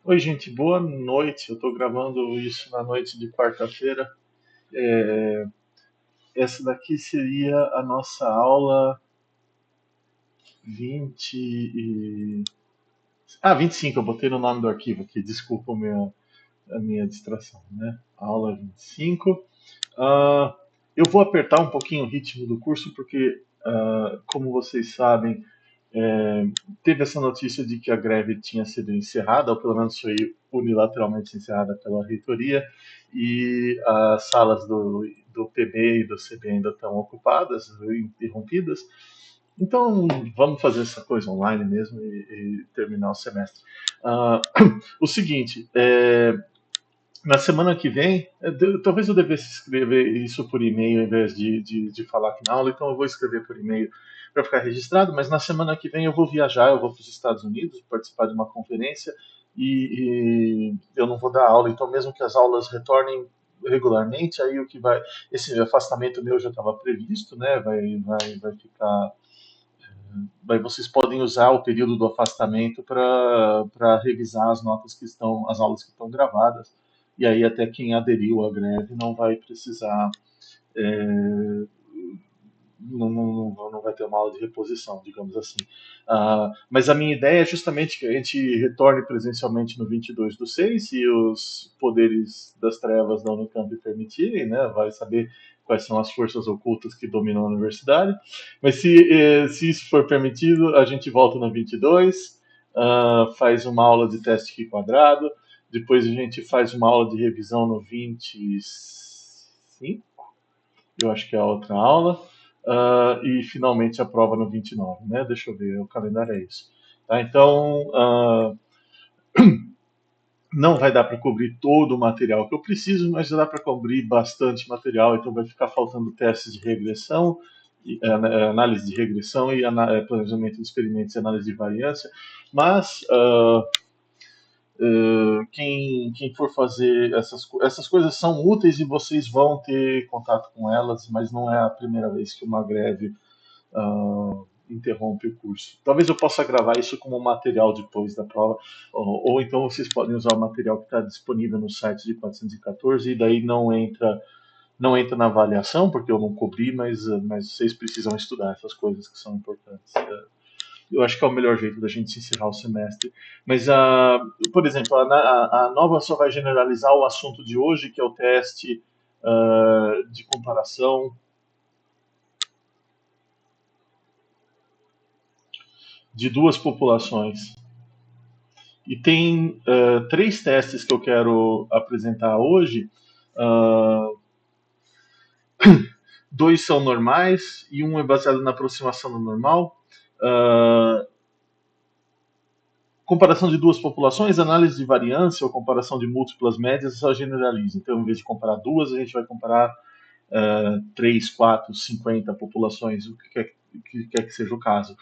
Oi, gente, boa noite. Eu estou gravando isso na noite de quarta-feira. É, Essa daqui seria a nossa aula 20 e... 25. Eu botei no nome do arquivo aqui, desculpa a minha distração, né? Aula 25. Ah, eu vou apertar um pouquinho o ritmo do curso porque, como vocês sabem, é, teve essa notícia de que a greve tinha sido encerrada, ou pelo menos foi unilateralmente encerrada pela reitoria, e as salas do PB e do CB ainda estão ocupadas, interrompidas. Então, vamos fazer essa coisa online mesmo e terminar o semestre. Ah, o seguinte, na semana que vem, talvez eu devesse escrever isso por e-mail ao invés de falar aqui na aula, então eu vou escrever por e-mail para ficar registrado, mas na semana que vem eu vou viajar, eu vou para os Estados Unidos participar de uma conferência e eu não vou dar aula, então mesmo que as aulas retornem regularmente, aí o que vai, esse afastamento meu já estava previsto, né? Vai ficar, vocês podem usar o período do afastamento para revisar as notas que estão, as aulas que estão gravadas. E aí até quem aderiu à greve não vai precisar, é, não vai ter uma aula de reposição, digamos assim. Mas a minha ideia é justamente que a gente retorne presencialmente no 22/6, se os poderes das trevas da Unicamp permitirem, né? Vai saber quais são as forças ocultas que dominam a universidade. Mas se isso for permitido, a gente volta no 22, faz uma aula de teste aqui quadrado, depois a gente faz uma aula de revisão no 25, eu acho que é a outra aula, e finalmente a prova no 29, né? Deixa eu ver, o calendário é isso. Tá? Então, não vai dar para cobrir todo o material que eu preciso, mas dá para cobrir bastante material, então vai ficar faltando testes de regressão, análise de regressão e planejamento de experimentos e análise de variância, mas quem for fazer essas coisas são úteis e vocês vão ter contato com elas, mas não é a primeira vez que uma greve interrompe o curso. Talvez eu possa gravar isso como material depois da prova, ou então vocês podem usar o material que está disponível no site de 414 e daí não entra na avaliação, porque eu não cobri, mas vocês precisam estudar essas coisas que são importantes. Eu acho que é o melhor jeito da gente encerrar o semestre. Mas, por exemplo, a nova só vai generalizar o assunto de hoje, que é o teste de comparação de duas populações. E tem três testes que eu quero apresentar hoje. Uh, Dois são normais e um é baseado na aproximação do normal. Uh, Comparação de duas populações, análise de variância ou comparação de múltiplas médias só generaliza. Então, em vez de comparar duas, a gente vai comparar 3, 4, 50 populações, o que quer que seja o caso.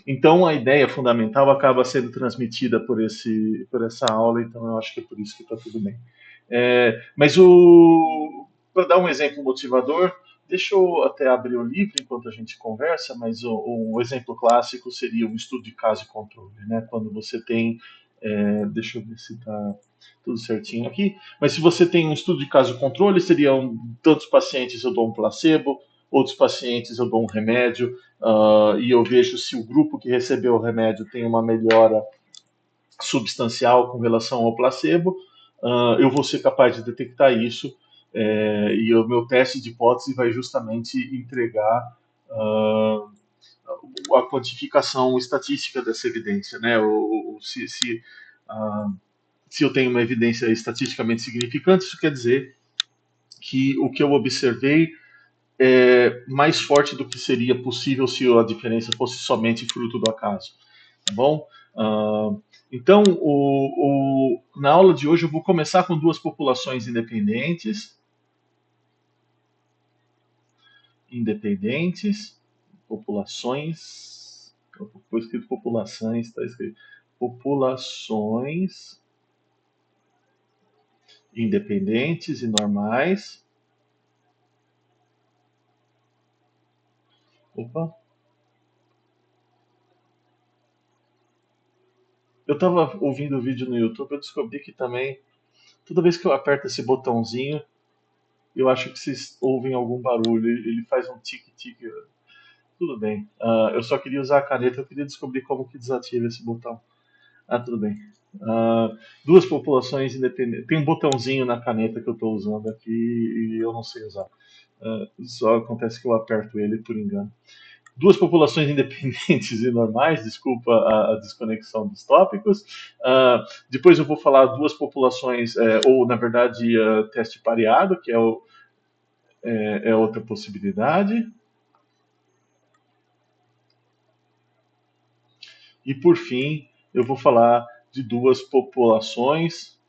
Então, a ideia fundamental acaba sendo transmitida por essa aula, então eu acho que é por isso que está tudo bem. Mas para dar um exemplo motivador, deixa eu até abrir o livro enquanto a gente conversa, mas o exemplo clássico seria um estudo de caso e controle, né? Quando você tem, deixa eu ver se está tudo certinho aqui, mas se você tem um estudo de caso e controle, seriam tantos pacientes eu dou um placebo, outros pacientes eu dou um remédio, e eu vejo se o grupo que recebeu o remédio tem uma melhora substancial com relação ao placebo, eu vou ser capaz de detectar isso, e o meu teste de hipótese vai justamente entregar a quantificação estatística dessa evidência, né? Se eu tenho uma evidência estatisticamente significante, isso quer dizer que o que eu observei é mais forte do que seria possível se a diferença fosse somente fruto do acaso. Tá bom? Então, na aula de hoje eu vou começar com duas populações independentes, populações, foi escrito populações, está escrito populações independentes e normais. Opa, Eu estava ouvindo o vídeo no YouTube, eu descobri que também, toda vez que eu aperto esse botãozinho, eu acho que vocês ouvem algum barulho, ele faz um tique-tique. Tudo bem. Eu só queria usar a caneta, eu queria descobrir como que desativa esse botão. Tudo bem. Ah, duas populações independentes. Tem um botãozinho na caneta que eu estou usando aqui e eu não sei usar. Só acontece que eu aperto ele por engano. Duas populações independentes e normais, desculpa a desconexão dos tópicos. Depois eu vou falar duas populações, ou na verdade, teste pareado, que é outra possibilidade. E por fim, eu vou falar de duas populações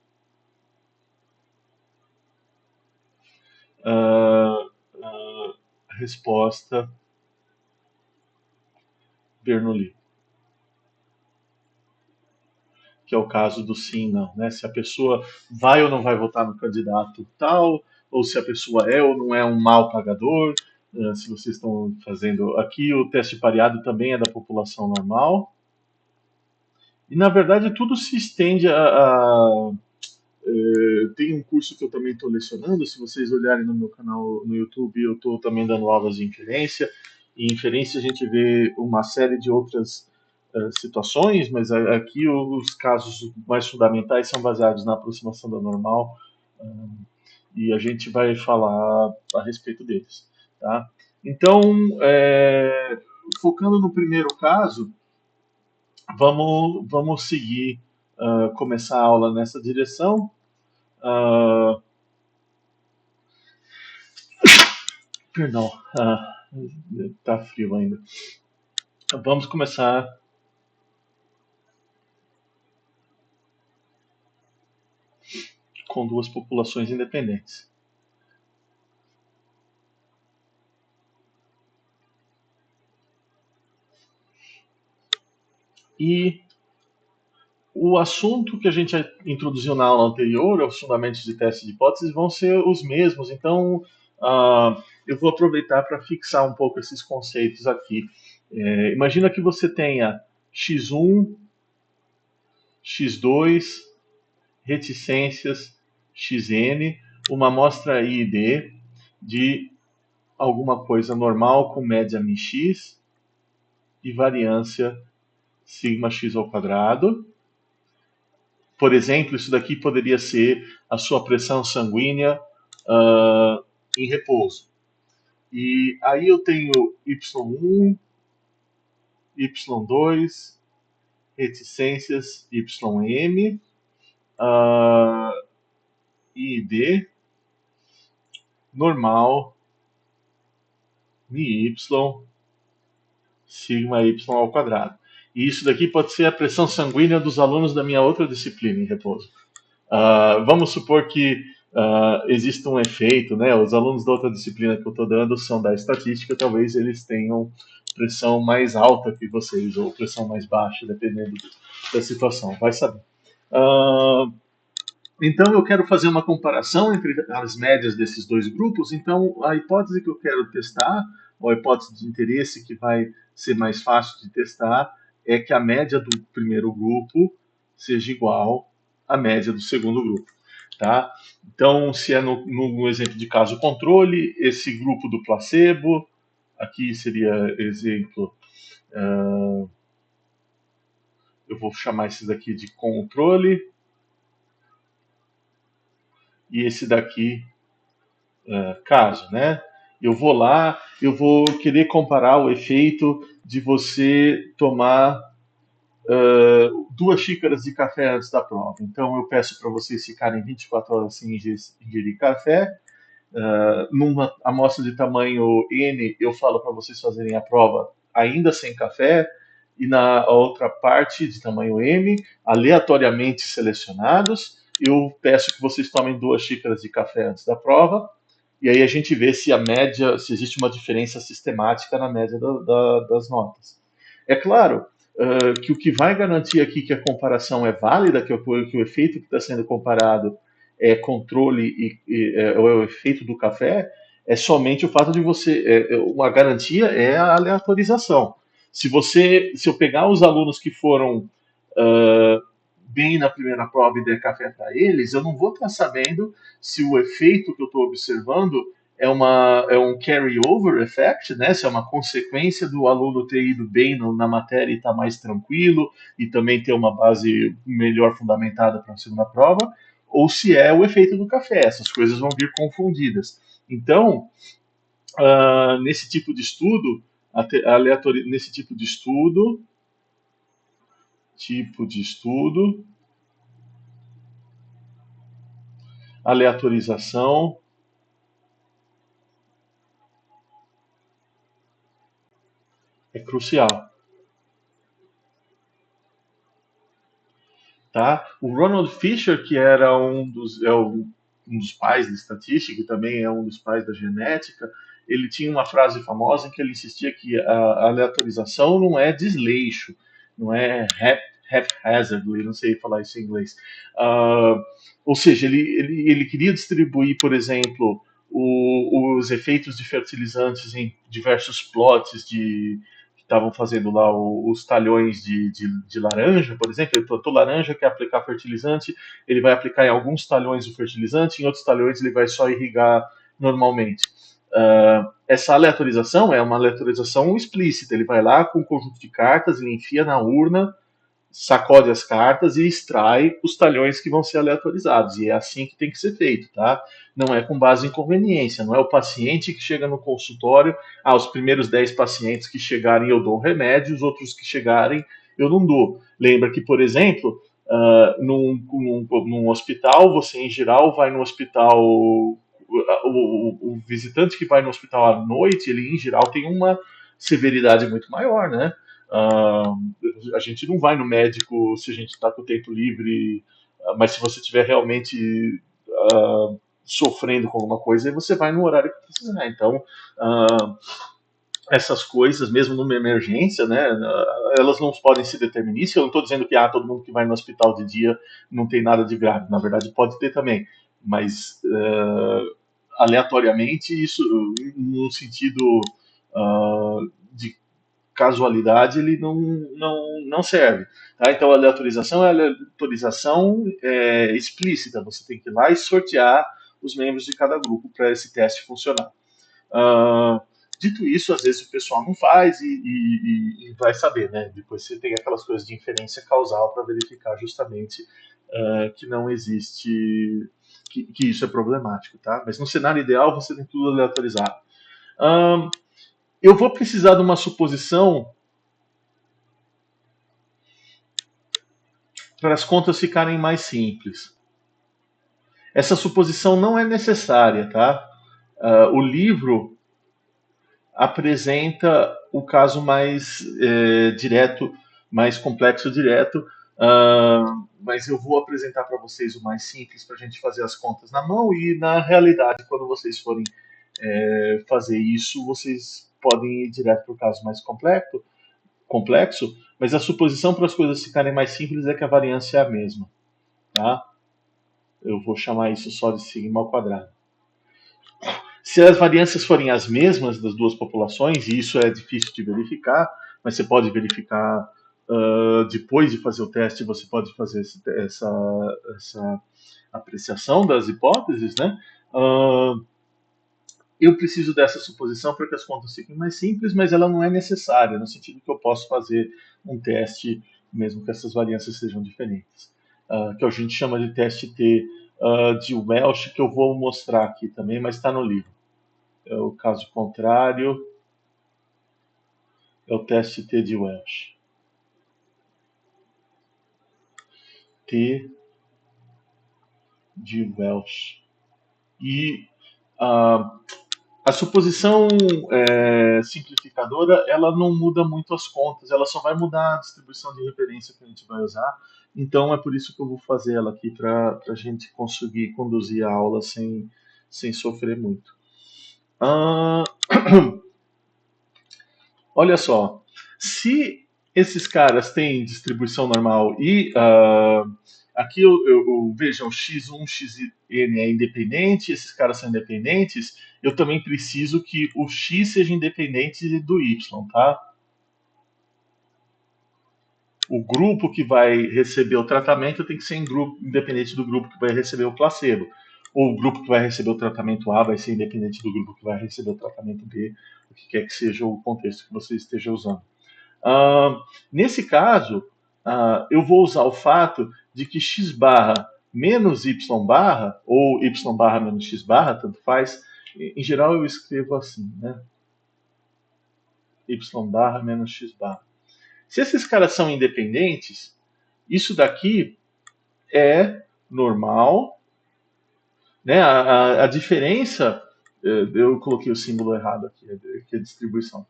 uh, uh, resposta Bernoulli, que é o caso do sim e não, né? Se a pessoa vai ou não vai votar no candidato tal, ou se a pessoa é ou não é um mau pagador. Se vocês estão fazendo aqui, o teste pareado também é da população normal. E na verdade tudo se estende a tem um curso que eu também estou lecionando. Se vocês olharem no meu canal no YouTube, eu estou também dando aulas de inferência. E em inferência a gente vê uma série de outras situações, mas aqui os casos mais fundamentais são baseados na aproximação da normal, e a gente vai falar a respeito deles. Tá? Então, focando no primeiro caso, vamos seguir, começar a aula nessa direção. Uh, Perdão, tá frio ainda. Vamos começar com duas populações independentes. E o assunto que a gente introduziu na aula anterior, os fundamentos de teste de hipóteses, vão ser os mesmos. Então, eu vou aproveitar para fixar um pouco esses conceitos aqui. Imagina que você tenha x1, x2, reticências, xn, uma amostra I e D de alguma coisa normal com média μx e variância sigma x ao quadrado. Por exemplo, isso daqui poderia ser a sua pressão sanguínea em repouso. E aí eu tenho y1, y2, reticências ym, I e D, normal, mi y, sigma y ao quadrado. E isso daqui pode ser a pressão sanguínea dos alunos da minha outra disciplina em repouso. Vamos supor que exista um efeito, né? Os alunos da outra disciplina que eu estou dando são da estatística, talvez eles tenham pressão mais alta que vocês, ou pressão mais baixa, dependendo da situação, vai saber. Então eu quero fazer uma comparação entre as médias desses dois grupos. Então a hipótese que eu quero testar, ou a hipótese de interesse que vai ser mais fácil de testar, é que a média do primeiro grupo seja igual à média do segundo grupo. Tá? Então, se é no exemplo de caso controle, esse grupo do placebo, aqui seria exemplo, eu vou chamar esse daqui de controle, e esse daqui caso, né? Eu vou lá, eu vou querer comparar o efeito de você tomar 2 xícaras de café antes da prova. Então eu peço para vocês ficarem 24 horas sem ingerir café. Numa amostra de tamanho N, eu falo para vocês fazerem a prova ainda sem café, e na outra parte de tamanho M, aleatoriamente selecionados, eu peço que vocês tomem 2 xícaras de café antes da prova, e aí a gente vê se a média, se existe uma diferença sistemática na média das notas. É claro que o que vai garantir aqui que a comparação é válida, que o efeito que está sendo comparado é controle ou é o efeito do café, é somente o fato de você. Uma garantia é a aleatorização. Se eu pegar os alunos que foram bem na primeira prova e der café para eles, eu não vou estar sabendo se o efeito que eu estou observando é um carry-over effect, né? Se é uma consequência do aluno ter ido bem na matéria e estar mais tranquilo e também ter uma base melhor fundamentada para a segunda prova, ou se é o efeito do café. Essas coisas vão vir confundidas. Então, nesse tipo de estudo, nesse tipo de estudo, aleatorização é crucial, tá? O Ronald Fisher, que era um dos pais da estatística e também é um dos pais da genética, ele tinha uma frase famosa em que ele insistia que a aleatorização não é desleixo, não é haphazardly, não sei falar isso em inglês. Uh, ou seja, ele queria distribuir, por exemplo, os efeitos de fertilizantes em diversos plots que estavam fazendo lá os talhões de laranja, por exemplo, ele plantou laranja, quer aplicar fertilizante, ele vai aplicar em alguns talhões o fertilizante, em outros talhões ele vai só irrigar normalmente. Essa aleatorização é uma aleatorização explícita, ele vai lá com um conjunto de cartas, ele enfia na urna, sacode as cartas e extrai os talhões que vão ser aleatorizados. E é assim que tem que ser feito, tá? Não é com base em conveniência, não é o paciente que chega no consultório, os primeiros 10 pacientes que chegarem eu dou um remédio, os outros que chegarem eu não dou. Lembra que, por exemplo, num hospital, você em geral vai no hospital. O visitante que vai no hospital à noite, ele em geral tem uma severidade muito maior, né? A gente não vai no médico se a gente está com o tempo livre, mas se você estiver realmente sofrendo com alguma coisa, aí você vai no horário que precisar. Então, essas coisas, mesmo numa emergência, né, elas não podem ser deterministas. Eu não estou dizendo que todo mundo que vai no hospital de dia não tem nada de grave. Na verdade, pode ter também. Mas, aleatoriamente, isso, num sentido de casualidade, ele não serve. Tá? Então, a aleatorização é a aleatorização explícita. Você tem que ir lá e sortear os membros de cada grupo para esse teste funcionar. Uh, Dito isso, às vezes o pessoal não faz e vai saber, né? Depois você tem aquelas coisas de inferência causal para verificar justamente que não existe, que isso é problemático, tá? Mas no cenário ideal você tem tudo aleatorizado. Eu vou precisar de uma suposição para as contas ficarem mais simples. Essa suposição não é necessária, tá? O livro apresenta o caso mais direto, mais complexo direto, mas eu vou apresentar para vocês o mais simples para a gente fazer as contas na mão e na realidade, quando vocês forem fazer isso, vocês podem ir direto para o caso mais complexo, mas a suposição para as coisas ficarem mais simples é que a variância é a mesma, tá? Eu vou chamar isso só de sigma ao quadrado. Se as variâncias forem as mesmas das duas populações, e isso é difícil de verificar, mas você pode verificar depois de fazer o teste, você pode fazer essa apreciação das hipóteses, né? Eu preciso dessa suposição para que as contas fiquem mais simples, mas ela não é necessária, no sentido que eu posso fazer um teste mesmo que essas variâncias sejam diferentes, que a gente chama de teste T de Welch, que eu vou mostrar aqui também, mas está no livro. O caso contrário é o teste T de Welch. T de Welch. E a suposição simplificadora, ela não muda muito as contas, ela só vai mudar a distribuição de referência que a gente vai usar. Então é por isso que eu vou fazer ela aqui, para a gente conseguir conduzir a aula sem sofrer muito. Olha só, se esses caras têm distribuição normal e aqui eu vejo o x1, xn é independente, esses caras são independentes, eu também preciso que o x seja independente do y, tá? o grupo que vai receber o tratamento tem que ser independente do grupo que vai receber o placebo. Ou o grupo que vai receber o tratamento A vai ser independente do grupo que vai receber o tratamento B, o que quer que seja o contexto que você esteja usando. Ah, nesse caso, eu vou usar o fato de que x barra menos y barra, ou y barra menos x barra, tanto faz. Em geral eu escrevo assim, né? Y barra menos x barra. Se esses caras são independentes, isso daqui é normal, né? A diferença, eu coloquei o símbolo errado aqui, que é a distribuição.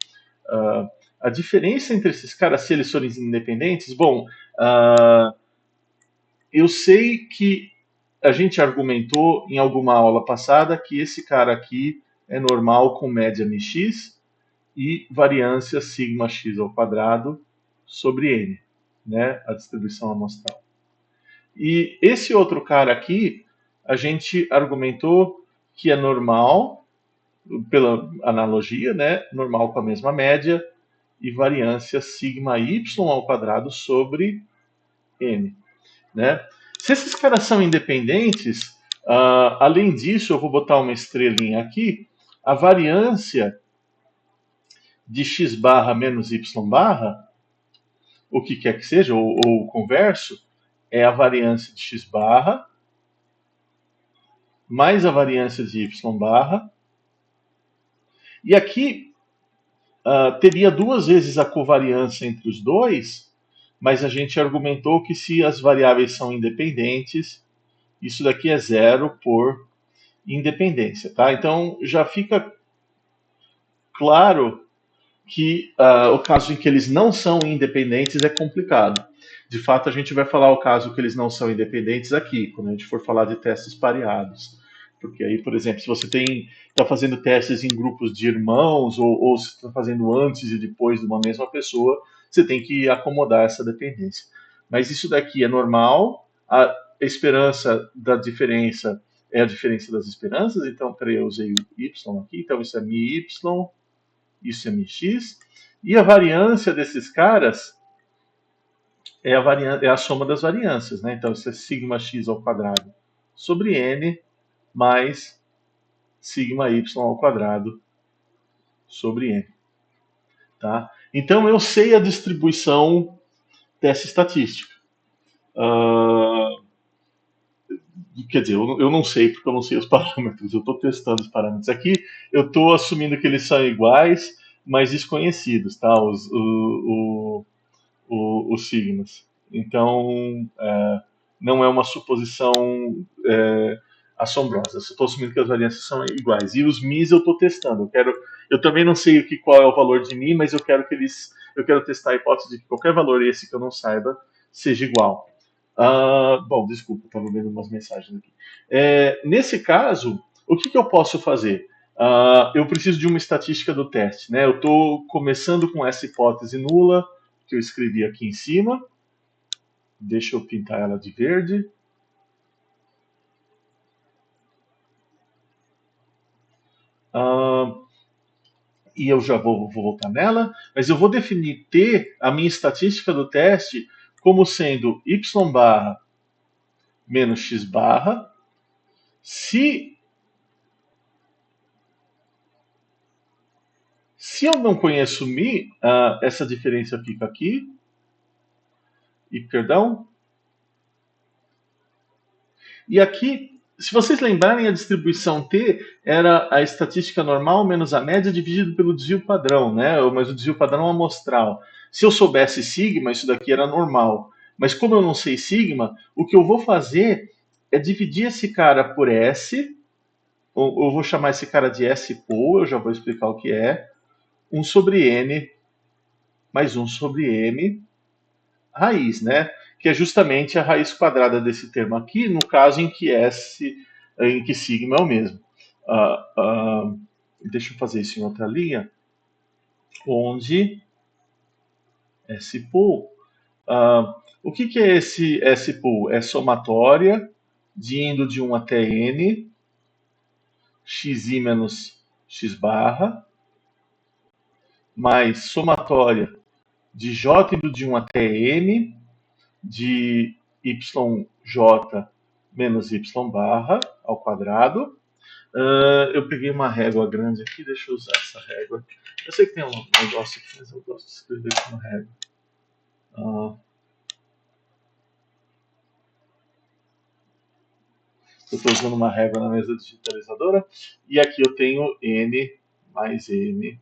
Uh, a diferença entre esses caras, se eles forem independentes, bom, eu sei que a gente argumentou em alguma aula passada que esse cara aqui é normal com média mx e variância sigma x ao quadrado sobre n, né, a distribuição amostral. E esse outro cara aqui, a gente argumentou que é normal, pela analogia, né, normal com a mesma média, e variância sigma y ao quadrado sobre n, né? Se esses caras são independentes, além disso, eu vou botar uma estrelinha aqui, a variância de x barra menos y barra, o que quer que seja, ou o converso, é a variância de x barra mais a variância de y barra. E aqui teria duas vezes a covariância entre os dois, mas a gente argumentou que se as variáveis são independentes, isso daqui é zero por independência, tá? Então já fica claro que o caso em que eles não são independentes é complicado. De fato, a gente vai falar o caso que eles não são independentes aqui, quando a gente for falar de testes pareados. Porque aí, por exemplo, se você está fazendo testes em grupos de irmãos, ou se está fazendo antes e depois de uma mesma pessoa, você tem que acomodar essa dependência. Mas isso daqui é normal, a esperança da diferença é a diferença das esperanças, então, peraí, eu usei o y aqui, então isso é mi y, isso é mx, e a variância desses caras é a soma das variâncias, né? Então isso é sigma x ao quadrado sobre n mais sigma y ao quadrado sobre n, tá? Então eu sei a distribuição dessa estatística. Quer dizer, eu não sei porque eu não sei os parâmetros, eu estou testando os parâmetros aqui, eu estou assumindo que eles são iguais, mas desconhecidos, tá? Os signos. Então, não é uma suposição assombrosa. Eu estou assumindo que as variâncias são iguais. E os mis eu estou testando. Eu também não sei qual é o valor de mi, mas eu quero testar a hipótese de que qualquer valor esse que eu não saiba seja igual. Bom, desculpa, estava vendo umas mensagens aqui. Nesse caso, o que eu posso fazer? Eu preciso de uma estatística do teste, né? Eu estou começando com essa hipótese nula que eu escrevi aqui em cima. Deixa eu pintar ela de verde. E eu já vou voltar nela, mas eu vou definir T, a minha estatística do teste, como sendo y barra menos x barra. Se eu não conheço mi, essa diferença fica aqui. E perdão. E aqui, se vocês lembrarem, a distribuição T era a estatística normal menos a média dividido pelo desvio padrão, né? Mas o desvio padrão amostral. Se eu soubesse sigma, isso daqui era normal. Mas como eu não sei sigma, o que eu vou fazer é dividir esse cara por S. Eu vou chamar esse cara de S pol, eu já vou explicar o que é. 1 sobre N mais 1 sobre M raiz, né? Que é justamente a raiz quadrada desse termo aqui, no caso em que sigma é o mesmo. Deixa eu fazer isso em outra linha, onde S pool. O que é esse S pool? É somatória de indo de 1 até n, xi menos x barra, mais somatória de j indo de 1 até n, de yj menos y barra ao quadrado. Eu peguei uma régua grande aqui, deixa eu usar essa régua. Eu sei que tem um negócio aqui, mas eu gosto de escrever com uma régua. Eu estou usando uma régua na mesa digitalizadora. E aqui eu tenho n mais m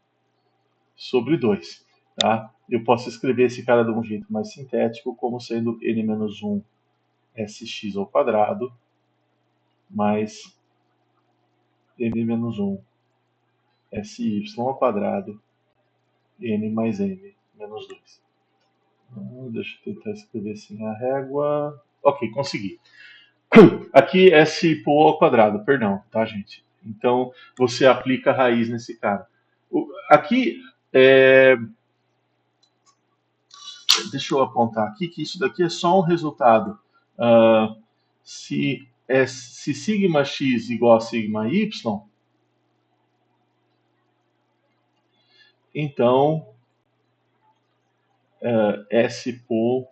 sobre 2. Tá? Eu posso escrever esse cara de um jeito mais sintético, como sendo n menos 1 sx ao quadrado mais n menos 1 sy ao quadrado n mais m menos 2. Deixa eu tentar escrever assim a régua. Ok, consegui. Aqui é S pô ao quadrado, perdão, tá, gente? Então, você aplica a raiz nesse cara. Aqui, deixa eu apontar aqui que isso daqui é só um resultado. Se sigma x igual a sigma y, então S pô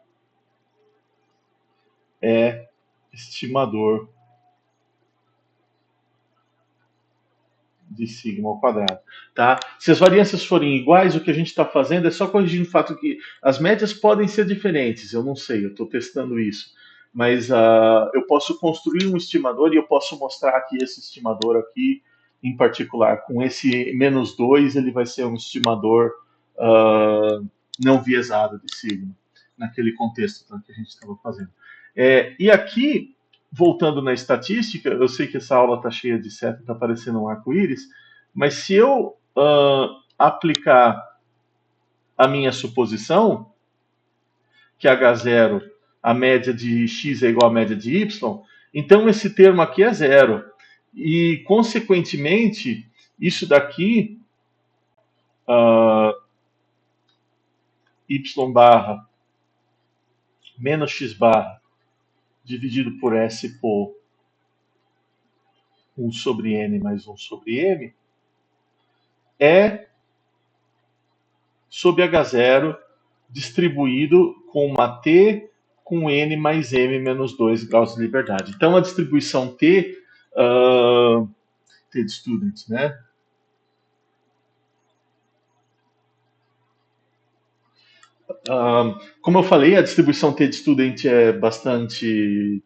é estimador de sigma ao quadrado. Tá? Se as variâncias forem iguais, o que a gente está fazendo é só corrigindo o fato que as médias podem ser diferentes. Eu não sei, eu estou testando isso. Mas eu posso construir um estimador e eu posso mostrar que esse estimador aqui, em particular, com esse menos 2, ele vai ser um estimador não viesado de sigma, naquele contexto que a gente estava fazendo. E aqui, voltando na estatística, eu sei que essa aula está cheia de seta, está parecendo um arco-íris, mas se eu aplicar a minha suposição, que H0, a média de x é igual à média de y, então esse termo aqui é zero. E, consequentemente, isso daqui, y barra menos x barra, dividido por S por 1 sobre n mais 1 sobre m, é sobre H0 distribuído com uma t com n mais m menos 2 graus de liberdade. Então, a distribuição t, t de student, né? Como eu falei, a distribuição t de student é bastante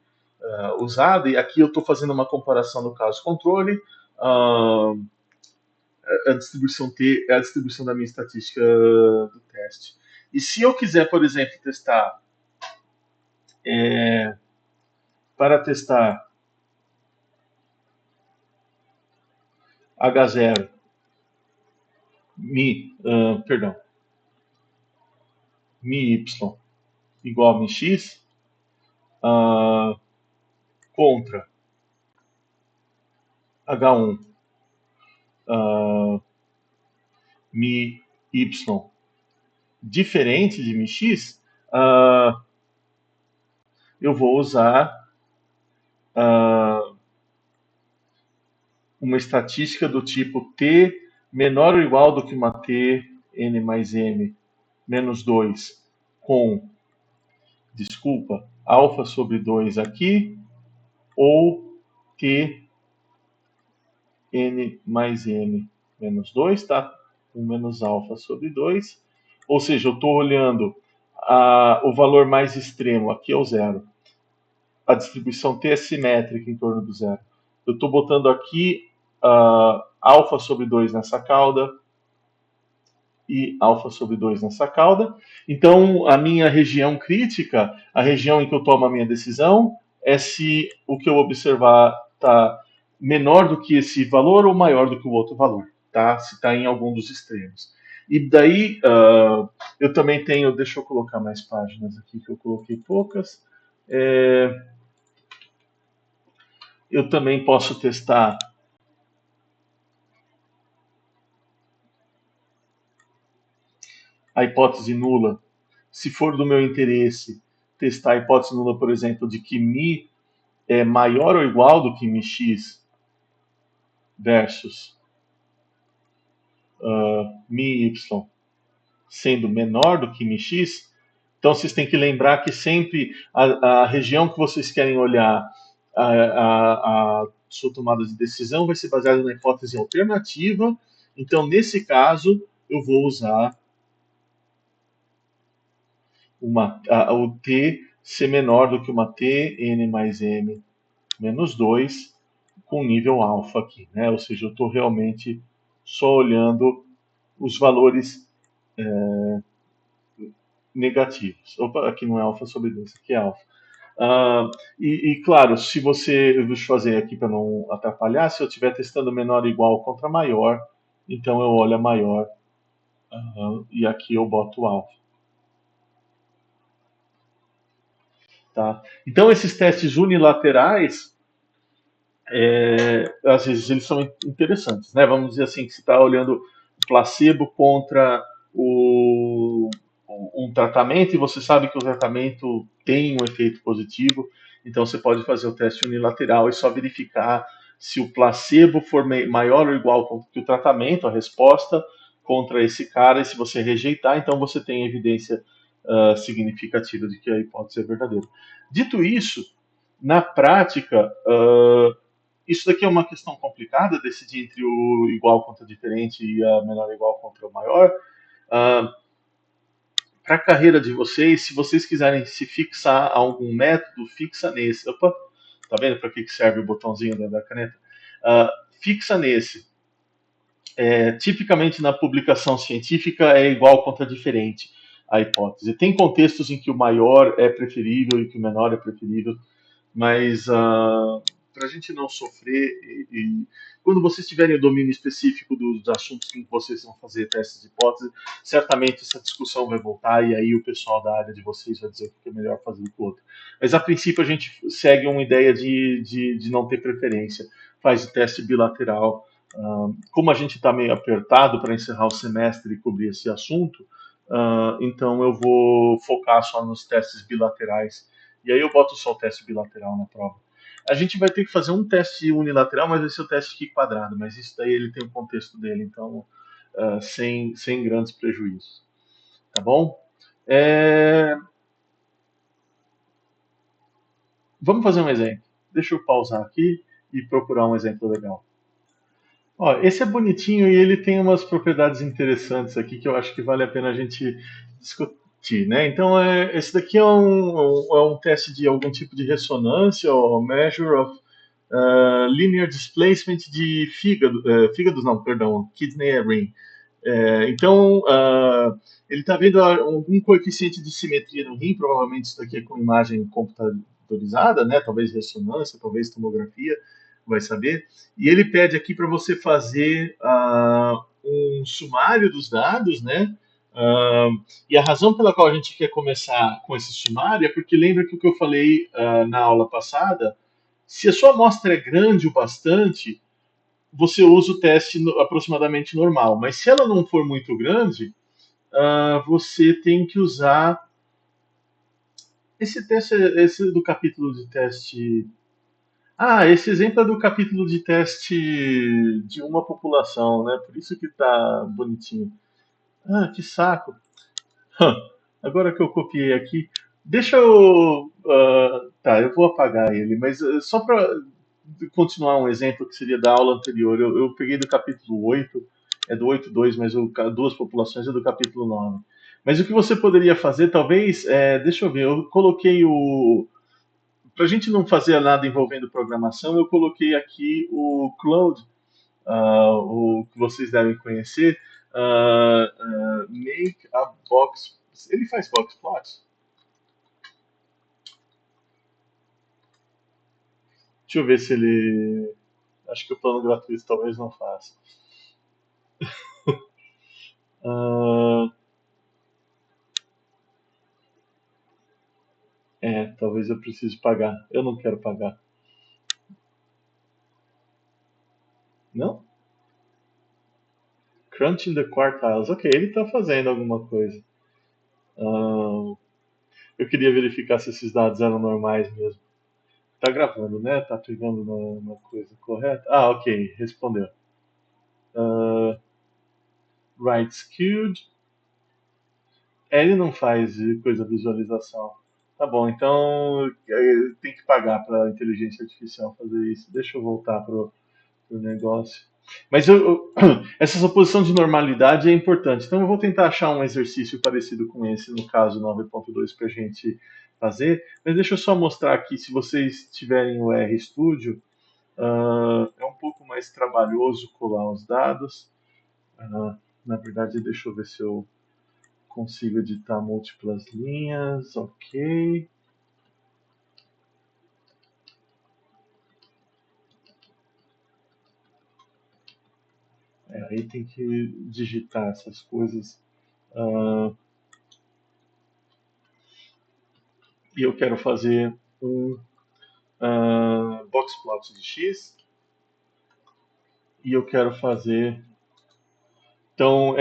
usada, e aqui eu estou fazendo uma comparação no caso controle. A distribuição t é a distribuição da minha estatística do teste. E se eu quiser, por exemplo, testar para testar H0 mi y igual a mx contra H1 mi y diferente de mx, eu vou usar uma estatística do tipo t menor ou igual do que uma t n mais m menos 2 com, desculpa, alfa sobre 2 aqui, ou t n mais m menos 2, tá? 1 menos alfa sobre 2. Ou seja, eu estou olhando o valor mais extremo, aqui é o zero. A distribuição t é simétrica em torno do zero. Eu estou botando aqui alfa sobre 2 nessa cauda e alfa sobre 2 nessa cauda. Então, a minha região crítica, a região em que eu tomo a minha decisão, é se o que eu observar está menor do que esse valor ou maior do que o outro valor, tá? Se está em algum dos extremos. E daí, eu também tenho, deixa eu colocar mais páginas aqui, que eu coloquei poucas. Eu também posso testar a hipótese nula, se for do meu interesse, testar a hipótese nula, por exemplo, de que mi é maior ou igual do que mx versus mi y sendo menor do que mx, então vocês têm que lembrar que sempre a região que vocês querem olhar a sua tomada de decisão vai ser baseada na hipótese alternativa. Então, nesse caso, eu vou usar o t ser menor do que uma t n mais m menos 2 com nível alfa aqui, né? Ou seja, eu estou realmente só olhando os valores negativos. Opa, aqui não é alfa sobre 2, aqui é alfa. Uh, claro, se você. Deixa eu fazer aqui para não atrapalhar. Se eu estiver testando menor ou igual contra maior, então eu olho a maior e aqui eu boto alfa. Tá? Então, esses testes unilaterais, às vezes, eles são interessantes. Né? Vamos dizer assim: que você está olhando o placebo contra o, um tratamento e você sabe que o tratamento tem um efeito positivo, então você pode fazer o teste unilateral e só verificar se o placebo for maior ou igual que o tratamento, a resposta contra esse cara, e se você rejeitar, então você tem evidência significativa de que a hipótese é verdadeira. Dito isso, na prática, isso daqui é uma questão complicada, decidir entre o igual contra diferente e a menor igual contra o maior. Uh, para a carreira de vocês, se vocês quiserem se fixar a algum método, fixa nesse. Opa, tá vendo para que serve o botãozinho da caneta? Fixa nesse. Tipicamente na publicação científica é igual contra diferente a hipótese. Tem contextos em que o maior é preferível e que o menor é preferível, mas para a gente não sofrer, quando vocês tiverem o domínio específico dos assuntos que vocês vão fazer testes de hipótese, certamente essa discussão vai voltar e aí o pessoal da área de vocês vai dizer o que é melhor fazer do que o outro. Mas a princípio a gente segue uma ideia de não ter preferência, faz o teste bilateral. Como a gente está meio apertado para encerrar o semestre e cobrir esse assunto, então eu vou focar só nos testes bilaterais. E aí eu boto só o teste bilateral na prova. A gente vai ter que fazer um teste unilateral, mas vai ser o teste aqui quadrado. Mas isso daí ele tem o contexto dele, então sem grandes prejuízos. Tá bom? Vamos fazer um exemplo. Deixa eu pausar aqui e procurar um exemplo legal. Ó, esse é bonitinho e ele tem umas propriedades interessantes aqui que eu acho que vale a pena a gente discutir, né? Então, esse daqui é um teste de algum tipo de ressonância, ou measure of linear displacement de fígados não, perdão, kidney ring. Então, ele está vendo algum coeficiente de simetria no rim, provavelmente isso daqui é com imagem computadorizada, né? Talvez ressonância, talvez tomografia, vai saber. E ele pede aqui para você fazer um sumário dos dados, né? E a razão pela qual a gente quer começar com esse sumário é porque lembra que o que eu falei na aula passada, se a sua amostra é grande o bastante, você usa o teste aproximadamente normal. Mas se ela não for muito grande, você tem que usar esse teste, esse do capítulo de teste. Esse exemplo é do capítulo de teste de uma população, né? Por isso que tá bonitinho. Que saco. Agora que eu copiei aqui, deixa eu. Tá, eu vou apagar ele, mas só para continuar um exemplo que seria da aula anterior, eu peguei do capítulo 8, é do 8.2, mas duas populações é do capítulo 9. Mas o que você poderia fazer, talvez, deixa eu ver, eu coloquei o. Para a gente não fazer nada envolvendo programação, eu coloquei aqui o Claude, o que vocês devem conhecer, Make a Box. Ele faz box plot? Deixa eu ver se ele. Acho que o plano gratuito talvez não faça. Uh, talvez eu precise pagar. Eu não quero pagar. Não? Crunching the Quartiles. Ok, ele está fazendo alguma coisa. Eu queria verificar se esses dados eram normais mesmo. Tá gravando, né? Tá pegando na coisa correta? Ok, respondeu. Right skewed. Ele não faz coisa visualização. Tá bom, então tem que pagar para a inteligência artificial fazer isso. Deixa eu voltar pro negócio. Mas essa suposição de normalidade é importante. Então eu vou tentar achar um exercício parecido com esse, no caso 9.2, para a gente fazer. Mas deixa eu só mostrar aqui, se vocês tiverem o RStudio, é um pouco mais trabalhoso colar os dados. Na verdade, deixa eu ver se eu consigo editar múltiplas linhas. Ok. Aí tem que digitar essas coisas. Ah, e eu quero fazer um boxplot de x e eu quero fazer. Então,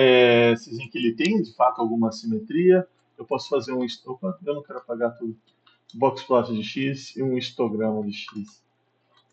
vocês veem que ele tem de fato alguma simetria. Eu posso fazer um. Opa, eu não quero apagar tudo. Boxplot de x e um histograma de x.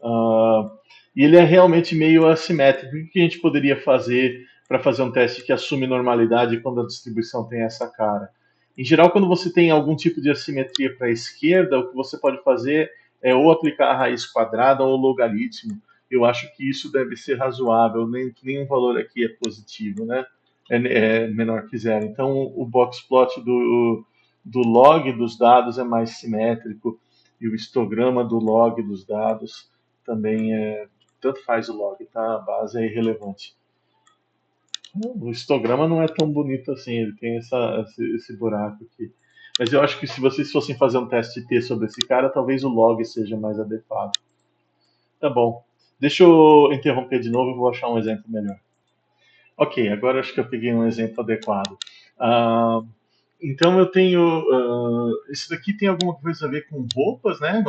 Ah, e ele é realmente meio assimétrico. O que a gente poderia fazer para fazer um teste que assume normalidade quando a distribuição tem essa cara? Em geral, quando você tem algum tipo de assimetria para a esquerda, o que você pode fazer é ou aplicar a raiz quadrada ou o logaritmo. Eu acho que isso deve ser razoável, nenhum valor aqui é positivo, né? É menor que zero. Então, o boxplot do log dos dados é mais simétrico e o histograma do log dos dados também tanto faz o log, tá? A base é irrelevante. O histograma não é tão bonito assim, ele tem esse buraco aqui. Mas eu acho que se vocês fossem fazer um teste T sobre esse cara, talvez o log seja mais adequado. Tá bom. Deixa eu interromper de novo e vou achar um exemplo melhor. Ok, agora acho que eu peguei um exemplo adequado. Ah, então eu tenho. Isso daqui tem alguma coisa a ver com roupas, né?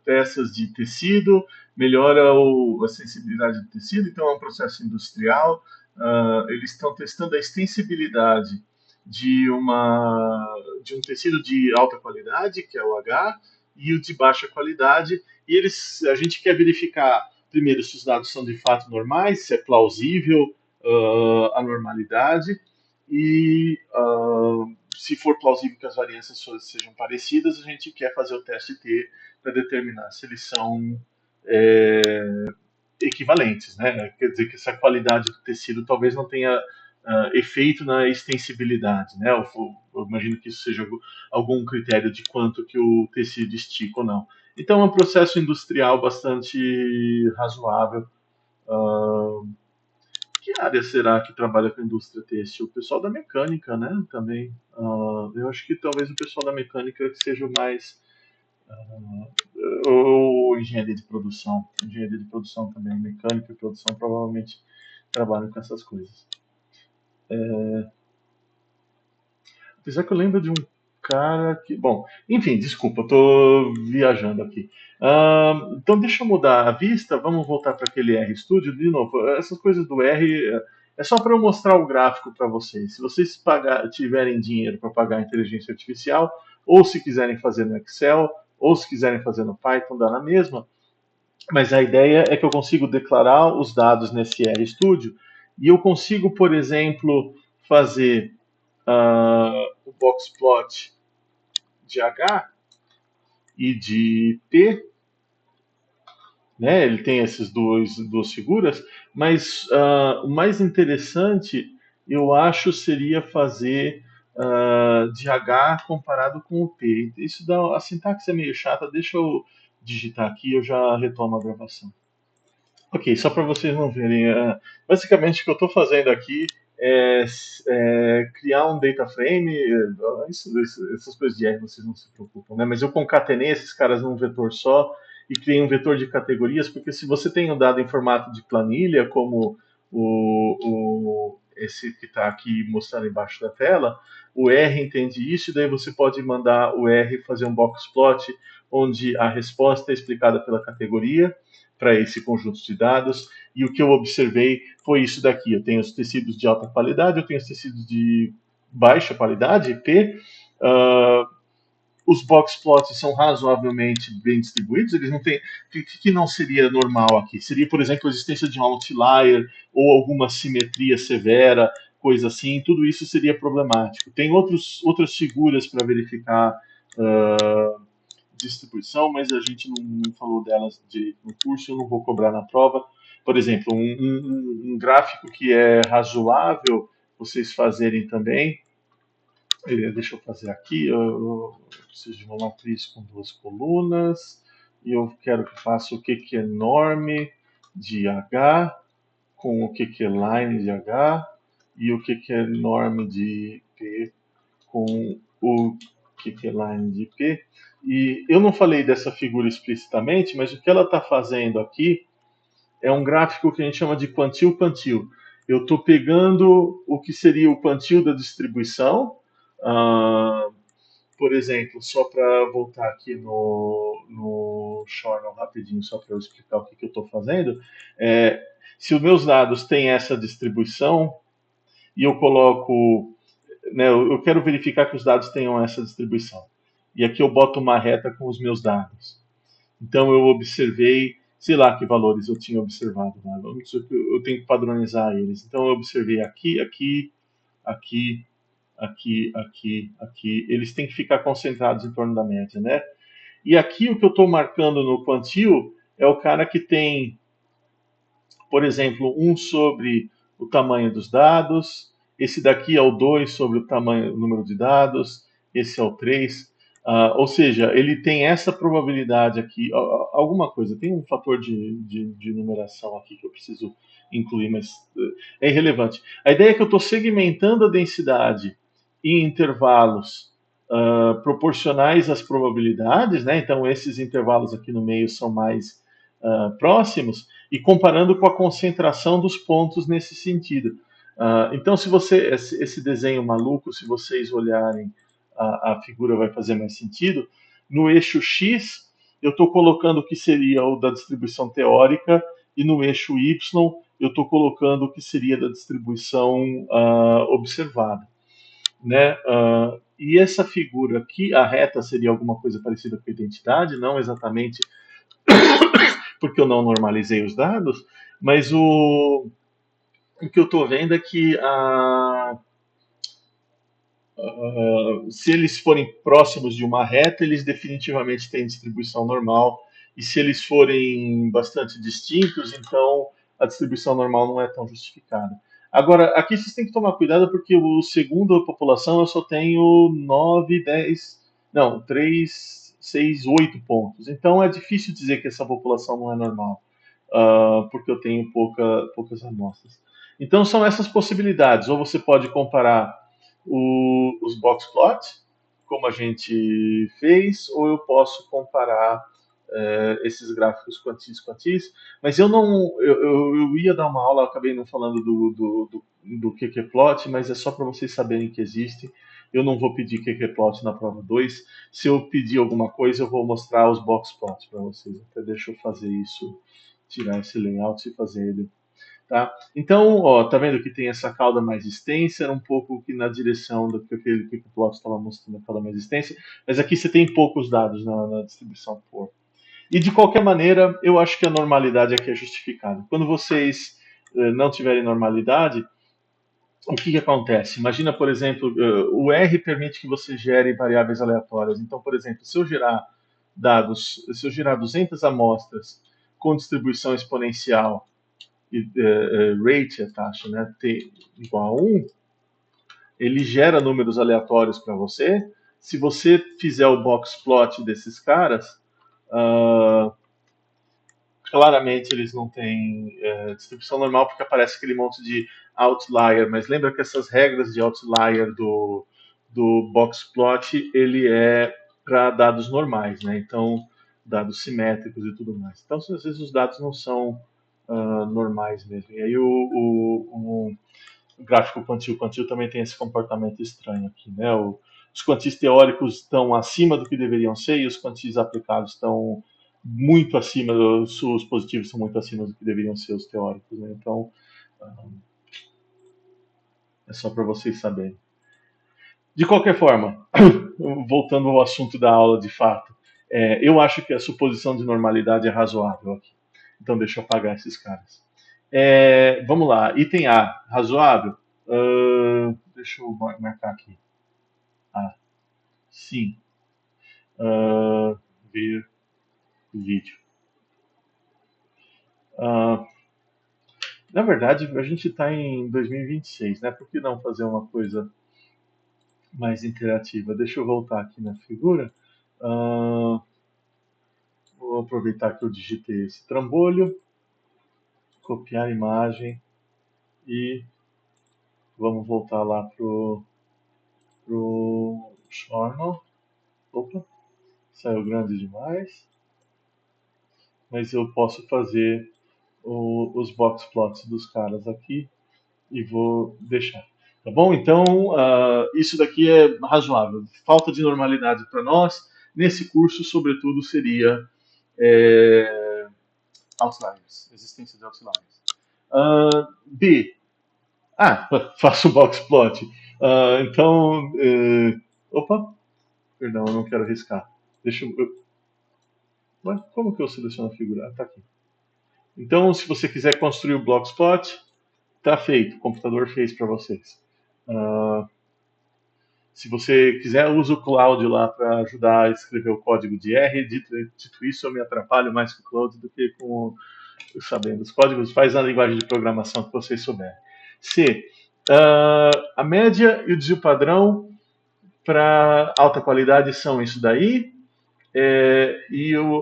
Peças de tecido, melhora a sensibilidade do tecido, então é um processo industrial. Eles estão testando a extensibilidade de um tecido de alta qualidade, que é o H, e o de baixa qualidade. E a gente quer verificar, primeiro, se os dados são de fato normais, se é plausível a normalidade, e se for plausível que as variâncias sejam parecidas, a gente quer fazer o teste T para determinar se eles são é, equivalentes, né? Quer dizer que essa qualidade do tecido talvez não tenha efeito na extensibilidade, né? Eu imagino que isso seja algum critério de quanto que o tecido estica ou não. Então é um processo industrial bastante razoável. Uh, que área será que trabalha com a indústria têxtil? O pessoal da mecânica, né? Também. Eu acho que talvez o pessoal da mecânica seja o mais. Ou engenharia de produção. Engenharia de produção também. Mecânica e produção provavelmente trabalham com essas coisas. Apesar que eu lembro de um cara que. Bom, enfim, desculpa, eu tô viajando aqui. Então deixa eu mudar a vista, vamos voltar para aquele RStudio de novo. Essas coisas do R é só para eu mostrar o gráfico para vocês. Se vocês tiverem dinheiro para pagar a inteligência artificial, ou se quiserem fazer no Excel, ou se quiserem fazer no Python, dá na mesma. Mas a ideia é que eu consigo declarar os dados nesse RStudio e eu consigo, por exemplo, fazer o boxplot de H e de P, né? Ele tem essas duas figuras, mas o mais interessante eu acho seria fazer de H comparado com o P. Isso dá, a sintaxe é meio chata, deixa eu digitar aqui e eu já retomo a gravação. Ok, só para vocês não verem. Basicamente, o que eu estou fazendo aqui é criar um data frame. Essas coisas de R vocês não se preocupam, né? Mas eu concatenei esses caras num vetor só e criei um vetor de categorias, porque se você tem um dado em formato de planilha, como esse que está aqui mostrado embaixo da tela, o R entende isso, e daí você pode mandar o R fazer um boxplot onde a resposta é explicada pela categoria para esse conjunto de dados. E o que eu observei foi isso daqui. Eu tenho os tecidos de alta qualidade, eu tenho os tecidos de baixa qualidade, P. Os box plots são razoavelmente bem distribuídos, eles não têm. O que não seria normal aqui? Seria, por exemplo, a existência de um outlier ou alguma simetria severa coisa assim, tudo isso seria problemático. Tem outras figuras para verificar distribuição, mas a gente não falou delas direito no curso, eu não vou cobrar na prova. Por exemplo, um gráfico que é razoável vocês fazerem também. Deixa eu fazer aqui. Eu preciso de uma matriz com duas colunas. E eu quero que faça o que é norme de H com o que é line de H e o que é norme de P com o que é line de P. E eu não falei dessa figura explicitamente, mas o que ela está fazendo aqui é um gráfico que a gente chama de quantil-quantil. Eu estou pegando o que seria o quantil da distribuição, uh, por exemplo, só para voltar aqui no Shornal rapidinho, só para eu explicar o que eu estou fazendo, se os meus dados têm essa distribuição e eu coloco, né, eu quero verificar que os dados tenham essa distribuição. E aqui eu boto uma reta com os meus dados. Então eu observei, sei lá que valores eu tinha observado, né? Eu tenho que padronizar eles. Então eu observei aqui, aqui, aqui, aqui, aqui, aqui. Eles têm que ficar concentrados em torno da média, né? E aqui o que eu estou marcando no quantil é o cara que tem, por exemplo, 1 sobre o tamanho dos dados, esse daqui é o 2 sobre o número de dados, esse é o 3. Ou seja, ele tem essa probabilidade aqui, alguma coisa, tem um fator de numeração aqui que eu preciso incluir, mas é irrelevante. A ideia é que eu estou segmentando a densidade em intervalos proporcionais às probabilidades, né? Então esses intervalos aqui no meio são mais próximos, e comparando com a concentração dos pontos nesse sentido. Então, se você esse desenho maluco, se vocês olharem a figura vai fazer mais sentido. No eixo X, eu estou colocando o que seria o da distribuição teórica, e no eixo Y, eu estou colocando o que seria da distribuição observada. Né? E essa figura aqui, a reta seria alguma coisa parecida com a identidade, não exatamente porque eu não normalizei os dados, mas o que eu estou vendo é que se eles forem próximos de uma reta, eles definitivamente têm distribuição normal, e se eles forem bastante distintos, então a distribuição normal não é tão justificada. Agora, aqui vocês têm que tomar cuidado, porque o segundo a população eu só tenho 9, 10, não, 3, 6, 8 pontos. Então é difícil dizer que essa população não é normal, porque eu tenho poucas amostras. Então são essas possibilidades. Ou você pode comparar os box plots, como a gente fez, ou eu posso comparar esses gráficos quantis, mas eu não, eu ia dar uma aula, acabei não falando do QQ-plot, mas é só para vocês saberem que existe. Eu não vou pedir QQ-plot na prova 2. Se eu pedir alguma coisa, eu vou mostrar os box plots para vocês. Até deixa eu fazer isso, tirar esse layout e fazer ele. Tá? Então, ó, tá vendo que tem essa cauda mais extensa, era um pouco que na direção do que o plot estava mostrando, a cauda mais extensa, mas aqui você tem poucos dados na distribuição por. E de qualquer maneira, eu acho que a normalidade aqui é justificada. Quando vocês não tiverem normalidade, o que acontece? Imagina, por exemplo, o R permite que você gere variáveis aleatórias. Então, por exemplo, se eu gerar 200 amostras com distribuição exponencial, rate, a taxa, né, t igual a 1, ele gera números aleatórios para você. Se você fizer o box plot desses caras, claramente eles não têm distribuição normal, porque aparece aquele monte de outlier, mas lembra que essas regras de outlier do box plot, ele é para dados normais, né? Então, dados simétricos e tudo mais. Então, às vezes os dados não são normais mesmo. E aí o gráfico quantil também tem esse comportamento estranho aqui, né? Os quantis teóricos estão acima do que deveriam ser, e os quantis aplicados estão muito acima, os positivos são muito acima do que deveriam ser os teóricos, né? Então, é só para vocês saberem. De qualquer forma, voltando ao assunto da aula de fato, eu acho que a suposição de normalidade é razoável aqui. Então deixa eu apagar esses caras. Vamos lá, item A, razoável? Deixa eu marcar aqui. Ah, sim. Ver vídeo. Na verdade, a gente está em 2026, né? Por que não fazer uma coisa mais interativa? Deixa eu voltar aqui na figura. Ah, vou aproveitar que eu digitei esse trambolho, copiar a imagem e vamos voltar lá pro Journal. Opa, saiu grande demais. Mas eu posso fazer os box plots dos caras aqui e vou deixar. Tá bom? Então, isso daqui é razoável. Falta de normalidade para nós, nesse curso, sobretudo, seria é, outliers, existência de outliers. B. Faço box plot. Então, opa, perdão, eu não quero arriscar. Deixa eu. Ué, como que eu seleciono a figura? Tá aqui. Então, se você quiser construir o Blockspot, tá feito. O computador fez para vocês. Uh, se você quiser, usa o Cloud lá para ajudar a escrever o código de R. Dito isso, eu me atrapalho mais com o Cloud do que com sabendo os códigos. Faz na linguagem de programação que vocês souberem. C. A média e o desvio padrão para alta qualidade são isso daí.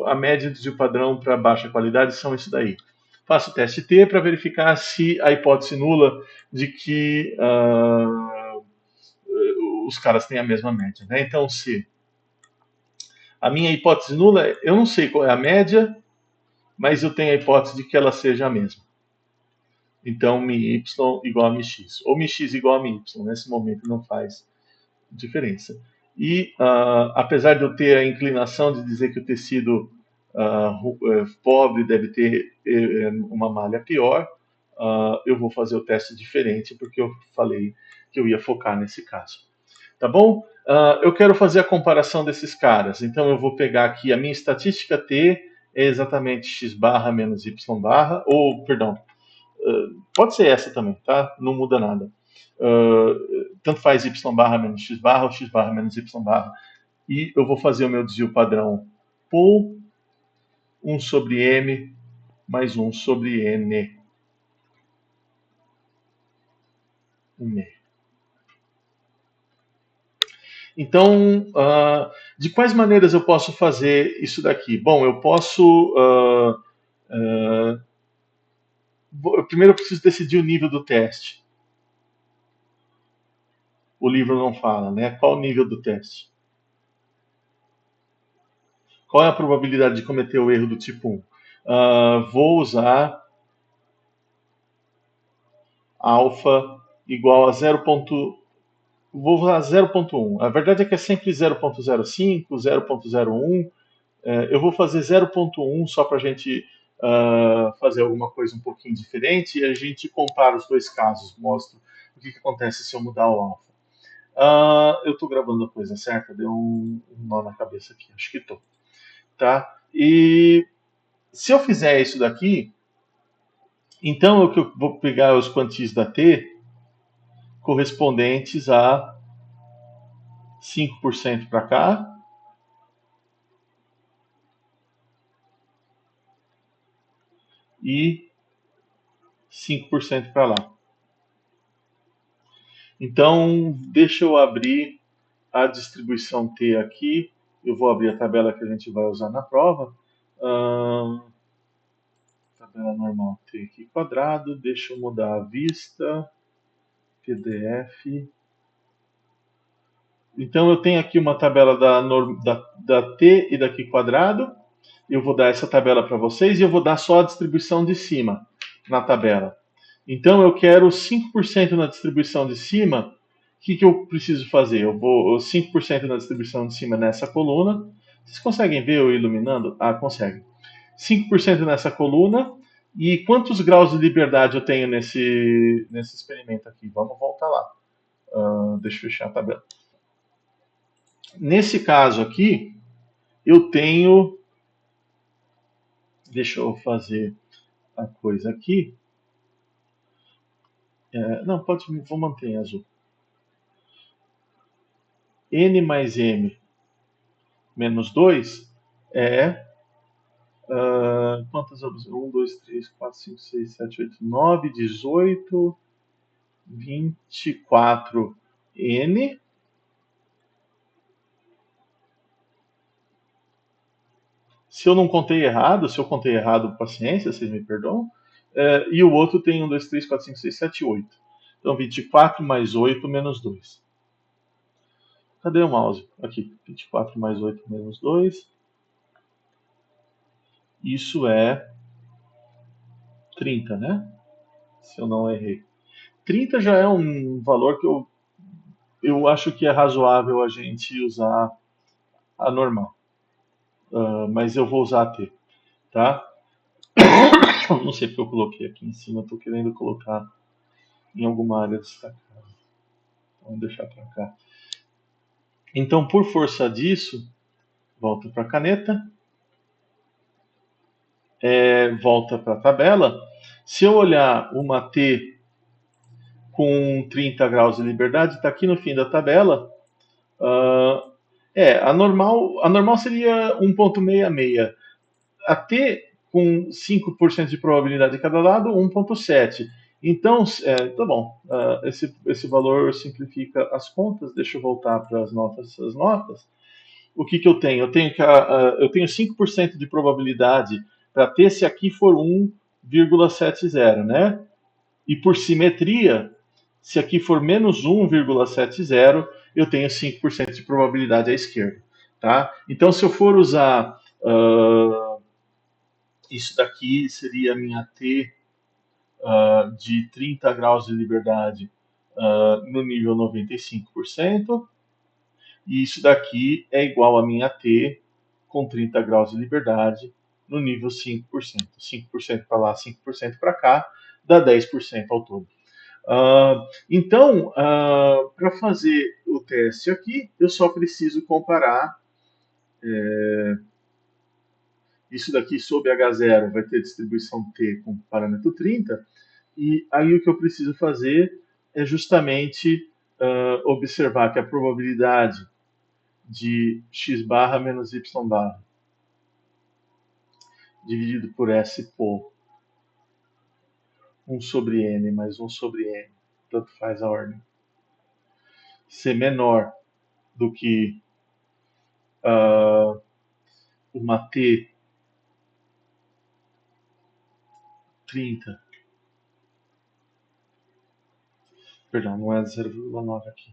A média de padrão para baixa qualidade são isso daí. Faço o teste T para verificar se a hipótese nula de que os caras têm a mesma média. Né? Então, se a minha hipótese nula, eu não sei qual é a média, mas eu tenho a hipótese de que ela seja a mesma. Então, mi y igual a mi x. Ou mi x igual a mi y. Nesse momento não faz diferença. E, apesar de eu ter a inclinação de dizer que o tecido pobre deve ter uma malha pior, eu vou fazer o teste diferente, porque eu falei que eu ia focar nesse caso. Tá bom? Eu quero fazer a comparação desses caras. Então, eu vou pegar aqui a minha estatística T é exatamente x barra menos y barra, ou, perdão, pode ser essa também, tá? Não muda nada. Tanto faz y barra menos x barra ou x barra menos y barra. E eu vou fazer o meu desvio padrão por 1 sobre m mais 1 sobre n. Então, de quais maneiras eu posso fazer isso daqui? Bom, eu posso. Primeiro eu preciso decidir o nível do teste. O livro não fala, né? Qual o nível do teste? Qual é a probabilidade de cometer o erro do tipo 1? Vou usar alfa igual a 0. Vou usar 0.1. A verdade é que é sempre 0.05, 0.01. Eu vou fazer 0.1 só para a gente fazer alguma coisa um pouquinho diferente e a gente compara os dois casos, mostra o que acontece se eu mudar o alfa. Eu estou gravando a coisa certa, deu um nó na cabeça aqui, acho que estou. Tá? E se eu fizer isso daqui, então eu vou pegar os quantis da T correspondentes a 5% para cá e 5% para lá. Então, deixa eu abrir a distribuição T aqui. Eu vou abrir a tabela que a gente vai usar na prova. Tabela normal T aqui quadrado. Deixa eu mudar a vista. PDF. Então, eu tenho aqui uma tabela da T e daqui quadrado. Eu vou dar essa tabela para vocês e eu vou dar só a distribuição de cima na tabela. Então eu quero 5% na distribuição de cima. O que eu preciso fazer? Eu vou 5% na distribuição de cima nessa coluna. Vocês conseguem ver eu iluminando? Conseguem. 5% nessa coluna. E quantos graus de liberdade eu tenho nesse experimento aqui? Vamos voltar lá. Deixa eu fechar a tabela. Nesse caso aqui, eu tenho. Deixa eu fazer a coisa aqui. Não, vou manter em azul. N mais M menos 2 é. Quantas opções? 1, 2, 3, 4, 5, 6, 7, 8, 9, 18, 24 N. Se eu não contei errado, se eu contei errado, paciência, vocês me perdoam. E o outro tem 1, 2, 3, 4, 5, 6, 7, 8. Então 24 mais 8 menos 2. Cadê o mouse? Aqui. 24 mais 8 menos 2. Isso é 30, né? Se eu não errei. 30 já é um valor que eu acho que é razoável a gente usar a normal. Mas eu vou usar a T, tá? Não sei porque eu coloquei aqui em cima, estou querendo colocar em alguma área destacada. Vamos deixar para cá. Então, por força disso, volta para a caneta, volta para a tabela. Se eu olhar uma T com 30 graus de liberdade, está aqui no fim da tabela. A normal seria 1,66. A T com 5% de probabilidade de cada lado, 1,7. Então, tá bom. Esse valor simplifica as contas. Deixa eu voltar para as notas. O que eu tenho? Eu tenho 5% de probabilidade para T se aqui for 1,70, né? E por simetria, se aqui for menos 1,70, eu tenho 5% de probabilidade à esquerda. Tá? Então, se eu for usar isso daqui, seria a minha T de 30 graus de liberdade no nível 95%, e isso daqui é igual a minha T com 30 graus de liberdade no nível 5%. 5% para lá, 5% para cá, dá 10% ao todo. Então, para fazer o teste aqui, eu só preciso comparar isso daqui sob H0, vai ter distribuição T com parâmetro 30, e aí o que eu preciso fazer é justamente observar que a probabilidade de x barra menos y barra dividido por S por 1 sobre n mais 1 sobre n, tanto faz a ordem, ser menor do que uma T 30, perdão, não é 0,9 aqui.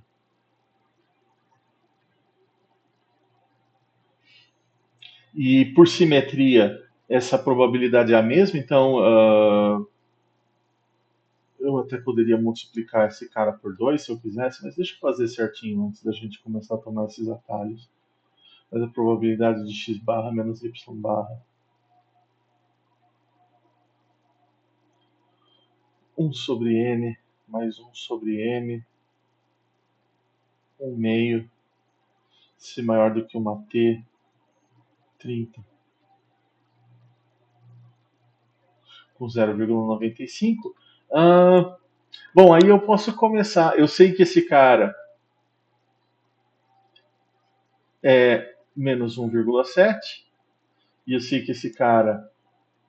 E por simetria, essa probabilidade é a mesma, então eu até poderia multiplicar esse cara por 2 se eu quisesse, mas deixa eu fazer certinho antes da gente começar a tomar esses atalhos. Mas a probabilidade de x barra menos y barra 1 sobre n mais 1 sobre m, 1 meio, se maior do que uma t 30 com 0,95. Bom, aí eu posso começar. Eu sei que esse cara é menos 1,7 e eu sei que esse cara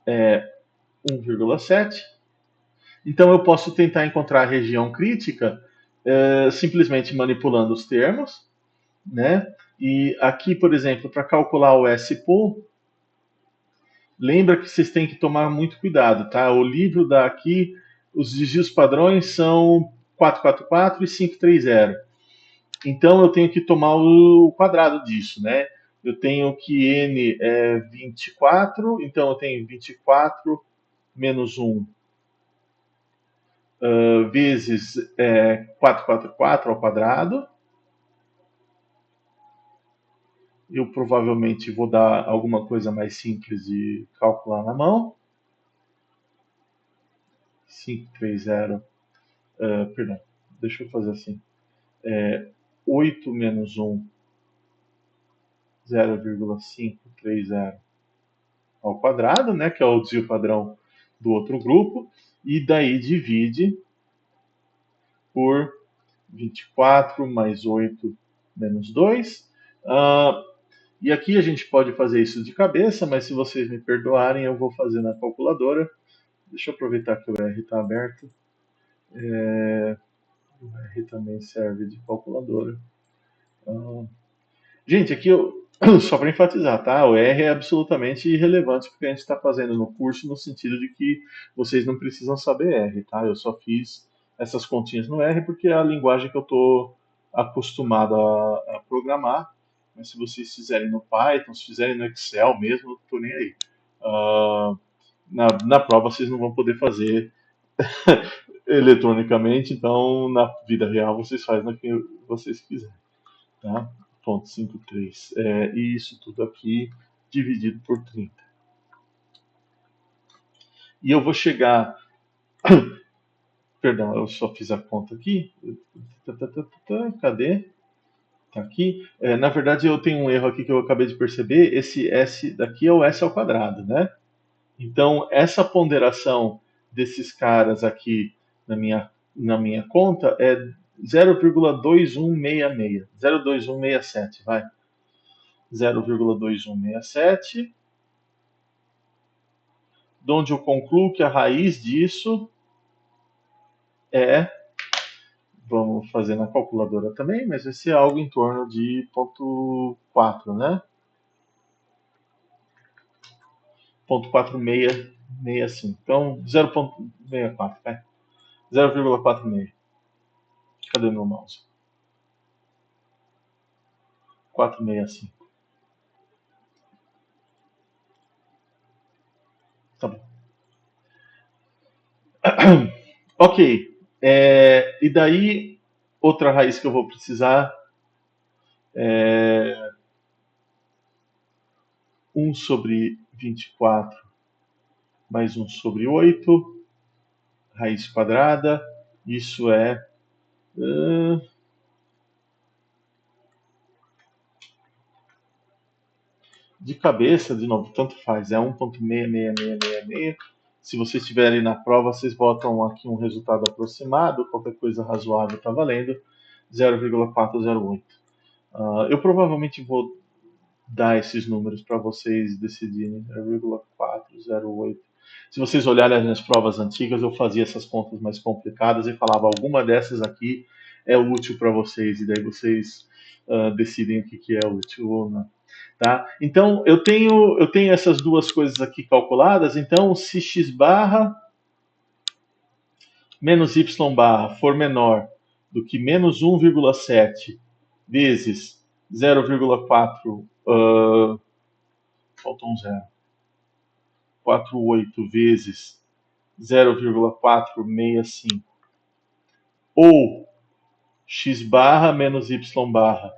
é 1,7. Então eu posso tentar encontrar a região crítica simplesmente manipulando os termos, né? E aqui, por exemplo, para calcular o S-pool, lembra que vocês têm que tomar muito cuidado, tá? O livro dá aqui, os desvios padrões são 444 e 530. Então eu tenho que tomar o quadrado disso, né? Eu tenho que n é 24, então eu tenho 24 menos 1 vezes 444 ao quadrado. Eu provavelmente vou dar alguma coisa mais simples de calcular na mão. 530, perdão, deixa eu fazer assim. 8 menos 1, 0,530 ao quadrado, né, que é o desvio padrão do outro grupo, e daí divide por 24 mais 8 menos 2. E aqui a gente pode fazer isso de cabeça, mas se vocês me perdoarem, eu vou fazer na calculadora. Deixa eu aproveitar que o R está aberto. O R também serve de calculadora. Gente, aqui só para enfatizar, tá? O R é absolutamente irrelevante porque a gente está fazendo no curso no sentido de que vocês não precisam saber R, tá? Eu só fiz essas continhas no R porque é a linguagem que eu estou acostumado a programar. Mas se vocês fizerem no Python, se fizerem no Excel mesmo, não estou nem aí. Ah, na prova vocês não vão poder fazer eletronicamente, então na vida real vocês fazem no que vocês quiserem, tá? 0,53. E isso tudo aqui dividido por 30. E eu vou chegar. Perdão, eu só fiz a conta aqui. Cadê? Tá aqui. Na verdade, eu tenho um erro aqui que eu acabei de perceber. Esse S daqui é o S ao quadrado, né? Então, essa ponderação desses caras aqui na minha conta é 0,2166. 0,2167, vai. 0,2167, de onde eu concluo que a raiz disso é, vamos fazer na calculadora também, mas vai ser algo em torno de 0,4, né? 0,4665. Então, 0,64, vai. 0,46. Cadê meu mouse? 465. Tá bom. Ok. E daí, outra raiz que eu vou precisar é 1 sobre 24 mais 1 sobre 8, raiz quadrada. Isso é. De cabeça, de novo, tanto faz. É 1,66666. Se vocês tiverem na prova, vocês botam aqui um resultado aproximado. Qualquer coisa razoável está valendo. 0,408. Eu provavelmente vou dar esses números para vocês decidirem. 0,408. Se vocês olharem as minhas provas antigas, eu fazia essas contas mais complicadas e falava alguma dessas aqui é útil para vocês. E daí vocês decidem o que é útil ou não. Tá? Então, eu tenho essas duas coisas aqui calculadas. Então, se x barra menos y barra for menor do que menos 1,7 vezes 0,4, faltou um zero, 48 vezes 0,465, ou x barra menos y barra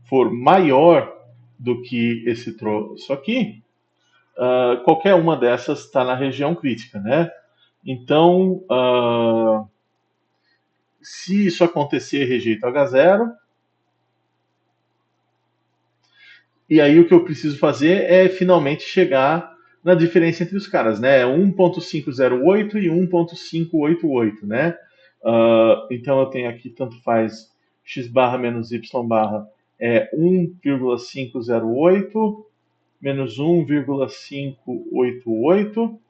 for maior do que esse troço aqui, qualquer uma dessas está na região crítica, né? Então, se isso acontecer, rejeito H0. E aí o que eu preciso fazer é finalmente chegar na diferença entre os caras, né? 1.508 e 1.588, né? Então eu tenho aqui, tanto faz, x barra menos y barra é 1,508 menos 1,588,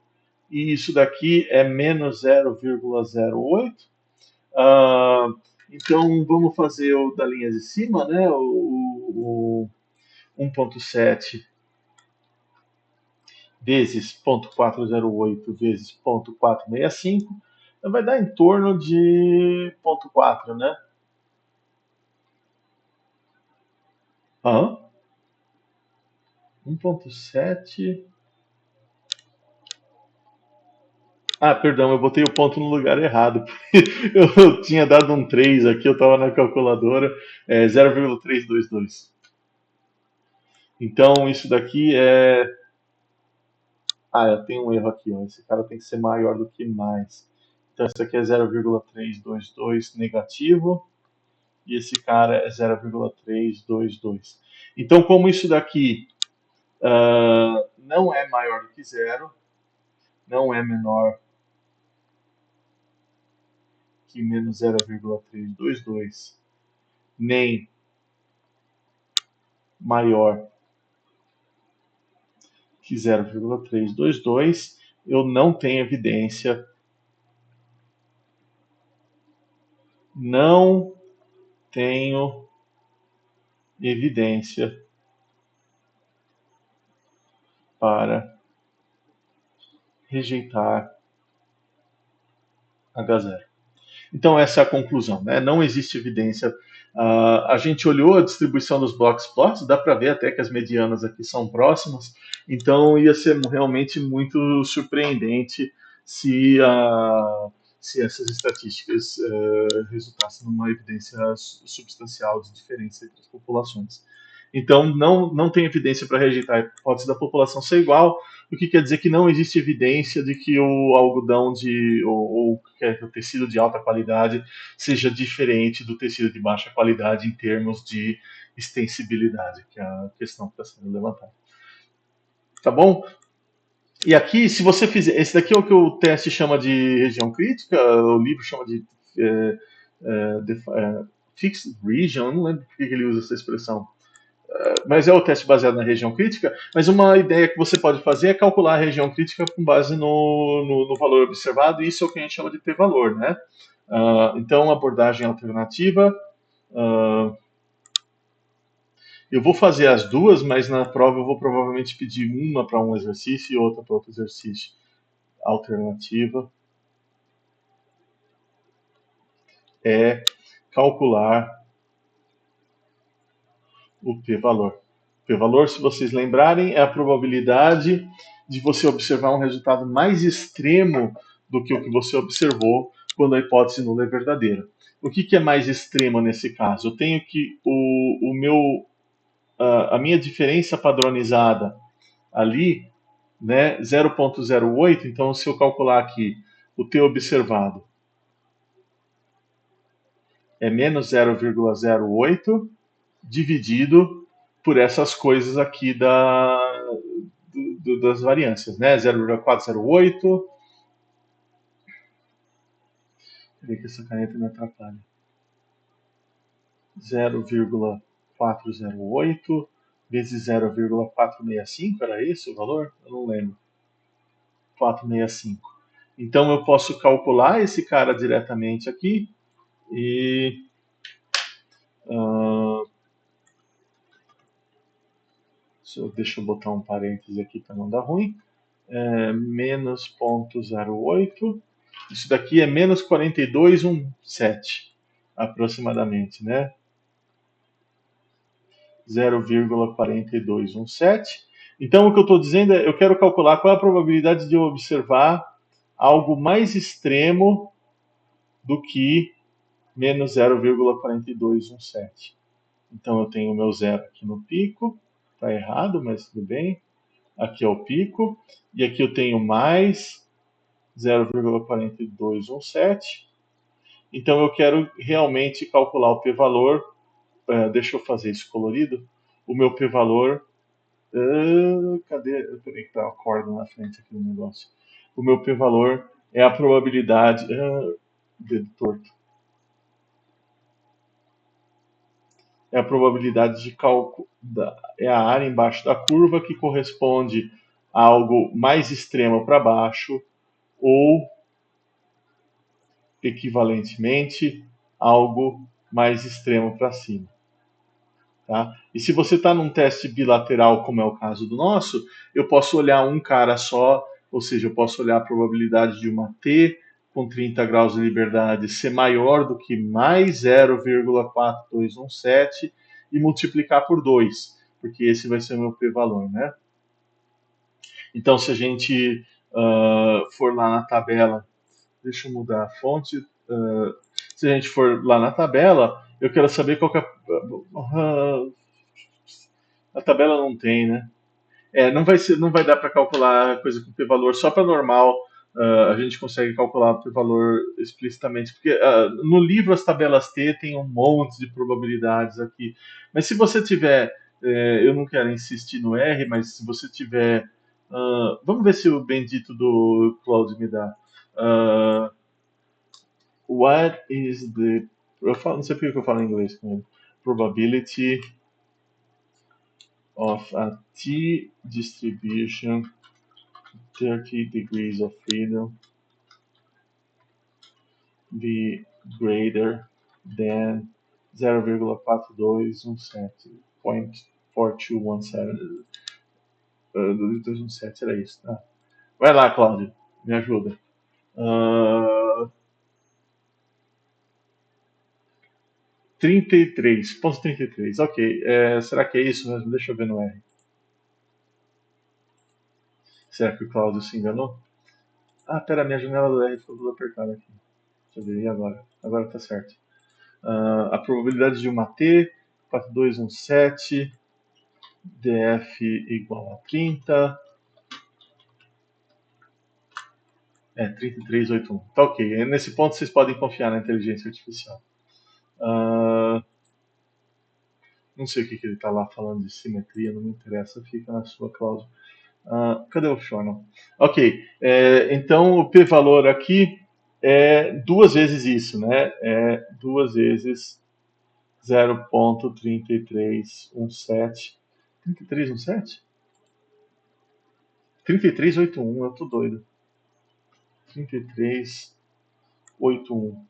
e isso daqui é menos 0,08. Então vamos fazer o da linha de cima, né? O 1,7 vezes 0,408 vezes 0,465, vai dar em torno de 0,4, né? 1,7. Perdão, eu botei o ponto no lugar errado. Eu tinha dado um 3 aqui, eu estava na calculadora, 0,322. Então, isso daqui é. Eu tenho um erro aqui, ó. Esse cara tem que ser maior do que mais. Então, esse aqui é 0,322 negativo, e esse cara é 0,322. Então, como isso daqui não é maior do que zero, não é menor que menos 0,322 nem maior que 0,322, eu não tenho evidência, não tenho evidência para rejeitar H0. Então, essa é a conclusão, né? Não existe evidência. A gente olhou a distribuição dos box plots, dá para ver até que as medianas aqui são próximas, então ia ser realmente muito surpreendente se, se essas estatísticas resultassem numa evidência substancial de diferença entre as populações. Então, não tem evidência para rejeitar a hipótese da população ser igual, o que quer dizer que não existe evidência de que o algodão ou o tecido de alta qualidade seja diferente do tecido de baixa qualidade em termos de extensibilidade, que é a questão que está sendo levantada. Tá bom? E aqui, se você fizer. Esse daqui é o que o teste chama de região crítica, o livro chama de fixed region, eu não lembro por que ele usa essa expressão. Mas é o teste baseado na região crítica, mas uma ideia que você pode fazer é calcular a região crítica com base no valor observado, e isso é o que a gente chama de p-valor, né? Então, abordagem alternativa, eu vou fazer as duas, mas na prova eu vou provavelmente pedir uma para um exercício e outra para outro exercício. Alternativa é calcular o p-valor. P-valor, se vocês lembrarem, é a probabilidade de você observar um resultado mais extremo do que o que você observou quando a hipótese nula é verdadeira. O que é mais extremo nesse caso? Eu tenho que a minha diferença padronizada ali, né, 0,08, então se eu calcular aqui o t observado é menos 0,08 dividido por essas coisas aqui das variâncias, né? 0,408. Peraí que essa caneta me atrapalha. 0,408 vezes 0,465, era esse o valor? Eu não lembro. 465. Então eu posso calcular esse cara diretamente aqui e deixa eu botar um parêntese aqui para não dar ruim. Menos 0,08. Isso daqui é menos 4217, aproximadamente, né? 0,4217. Então, o que eu estou dizendo é, eu quero calcular qual é a probabilidade de eu observar algo mais extremo do que menos 0,4217. Então, eu tenho o meu zero aqui no pico, está errado, mas tudo bem. Aqui é o pico, e aqui eu tenho mais 0,4217. Então eu quero realmente calcular o p-valor. Deixa eu fazer isso colorido. O meu p-valor. Cadê? Peraí que tá uma corda na frente aqui do negócio. O meu p-valor é a probabilidade. Dedo torto. É a probabilidade de cálculo. É a área embaixo da curva que corresponde a algo mais extremo para baixo ou equivalentemente algo mais extremo para cima. Tá? E se você está num teste bilateral, como é o caso do nosso, eu posso olhar um cara só, ou seja, eu posso olhar a probabilidade de uma T com 30 graus de liberdade ser maior do que mais 0,4217 e multiplicar por 2, porque esse vai ser o meu p-valor, né? Então, se a gente for lá na tabela, deixa eu mudar a fonte, se a gente for lá na tabela, eu quero saber qual que é a tabela não tem, né? Não vai dar para calcular coisa com p-valor só para normal. A gente consegue calcular o p-valor explicitamente, porque no livro as tabelas T tem um monte de probabilidades aqui. Mas se você tiver, eu não quero insistir no R, mas se você tiver, vamos ver se o bendito do Claude me dá. what is the... não sei por que eu falo em inglês com ele. Probability of a t-distribution 30 degrees of freedom be greater than 0,4217. 0.4217. 217 era isso, tá? Vai lá, Cláudio, me ajuda. 33, ok. Será que é isso mesmo? Deixa eu ver no R. Será que o Cláudio se enganou? Ah, pera, minha janela do R ficou toda apertada aqui. Deixa eu ver, e agora? Agora tá certo. A probabilidade de uma T, 4217, DF igual a 30. 3381. Tá ok. Nesse ponto vocês podem confiar na inteligência artificial. Não sei o que ele está lá falando de simetria, não me interessa, fica na sua cláusula. Cadê o Shonon? Ok, então o p-valor aqui é duas vezes isso, né? É duas vezes 0.3317. 3317? 3381, eu tô doido. 3381.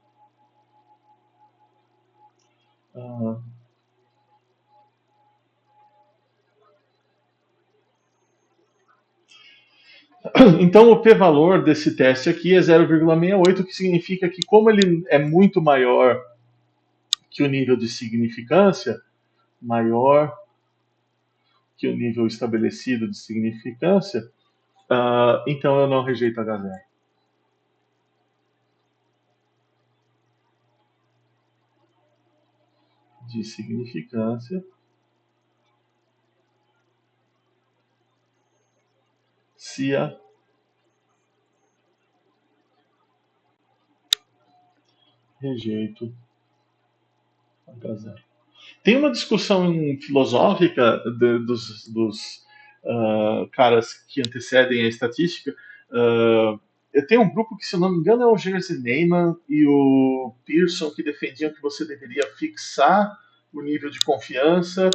Então, o p-valor desse teste aqui é 0,68, que significa que, como ele é muito maior que o nível de significância, maior que o nível estabelecido de significância, então eu não rejeito H0. De significância, se a rejeito H0. Tem uma discussão filosófica dos caras que antecedem a estatística. Eu tenho um grupo que, se eu não me engano, é o Jerzy Neyman e o Pearson, que defendiam que você deveria fixar o nível de confiança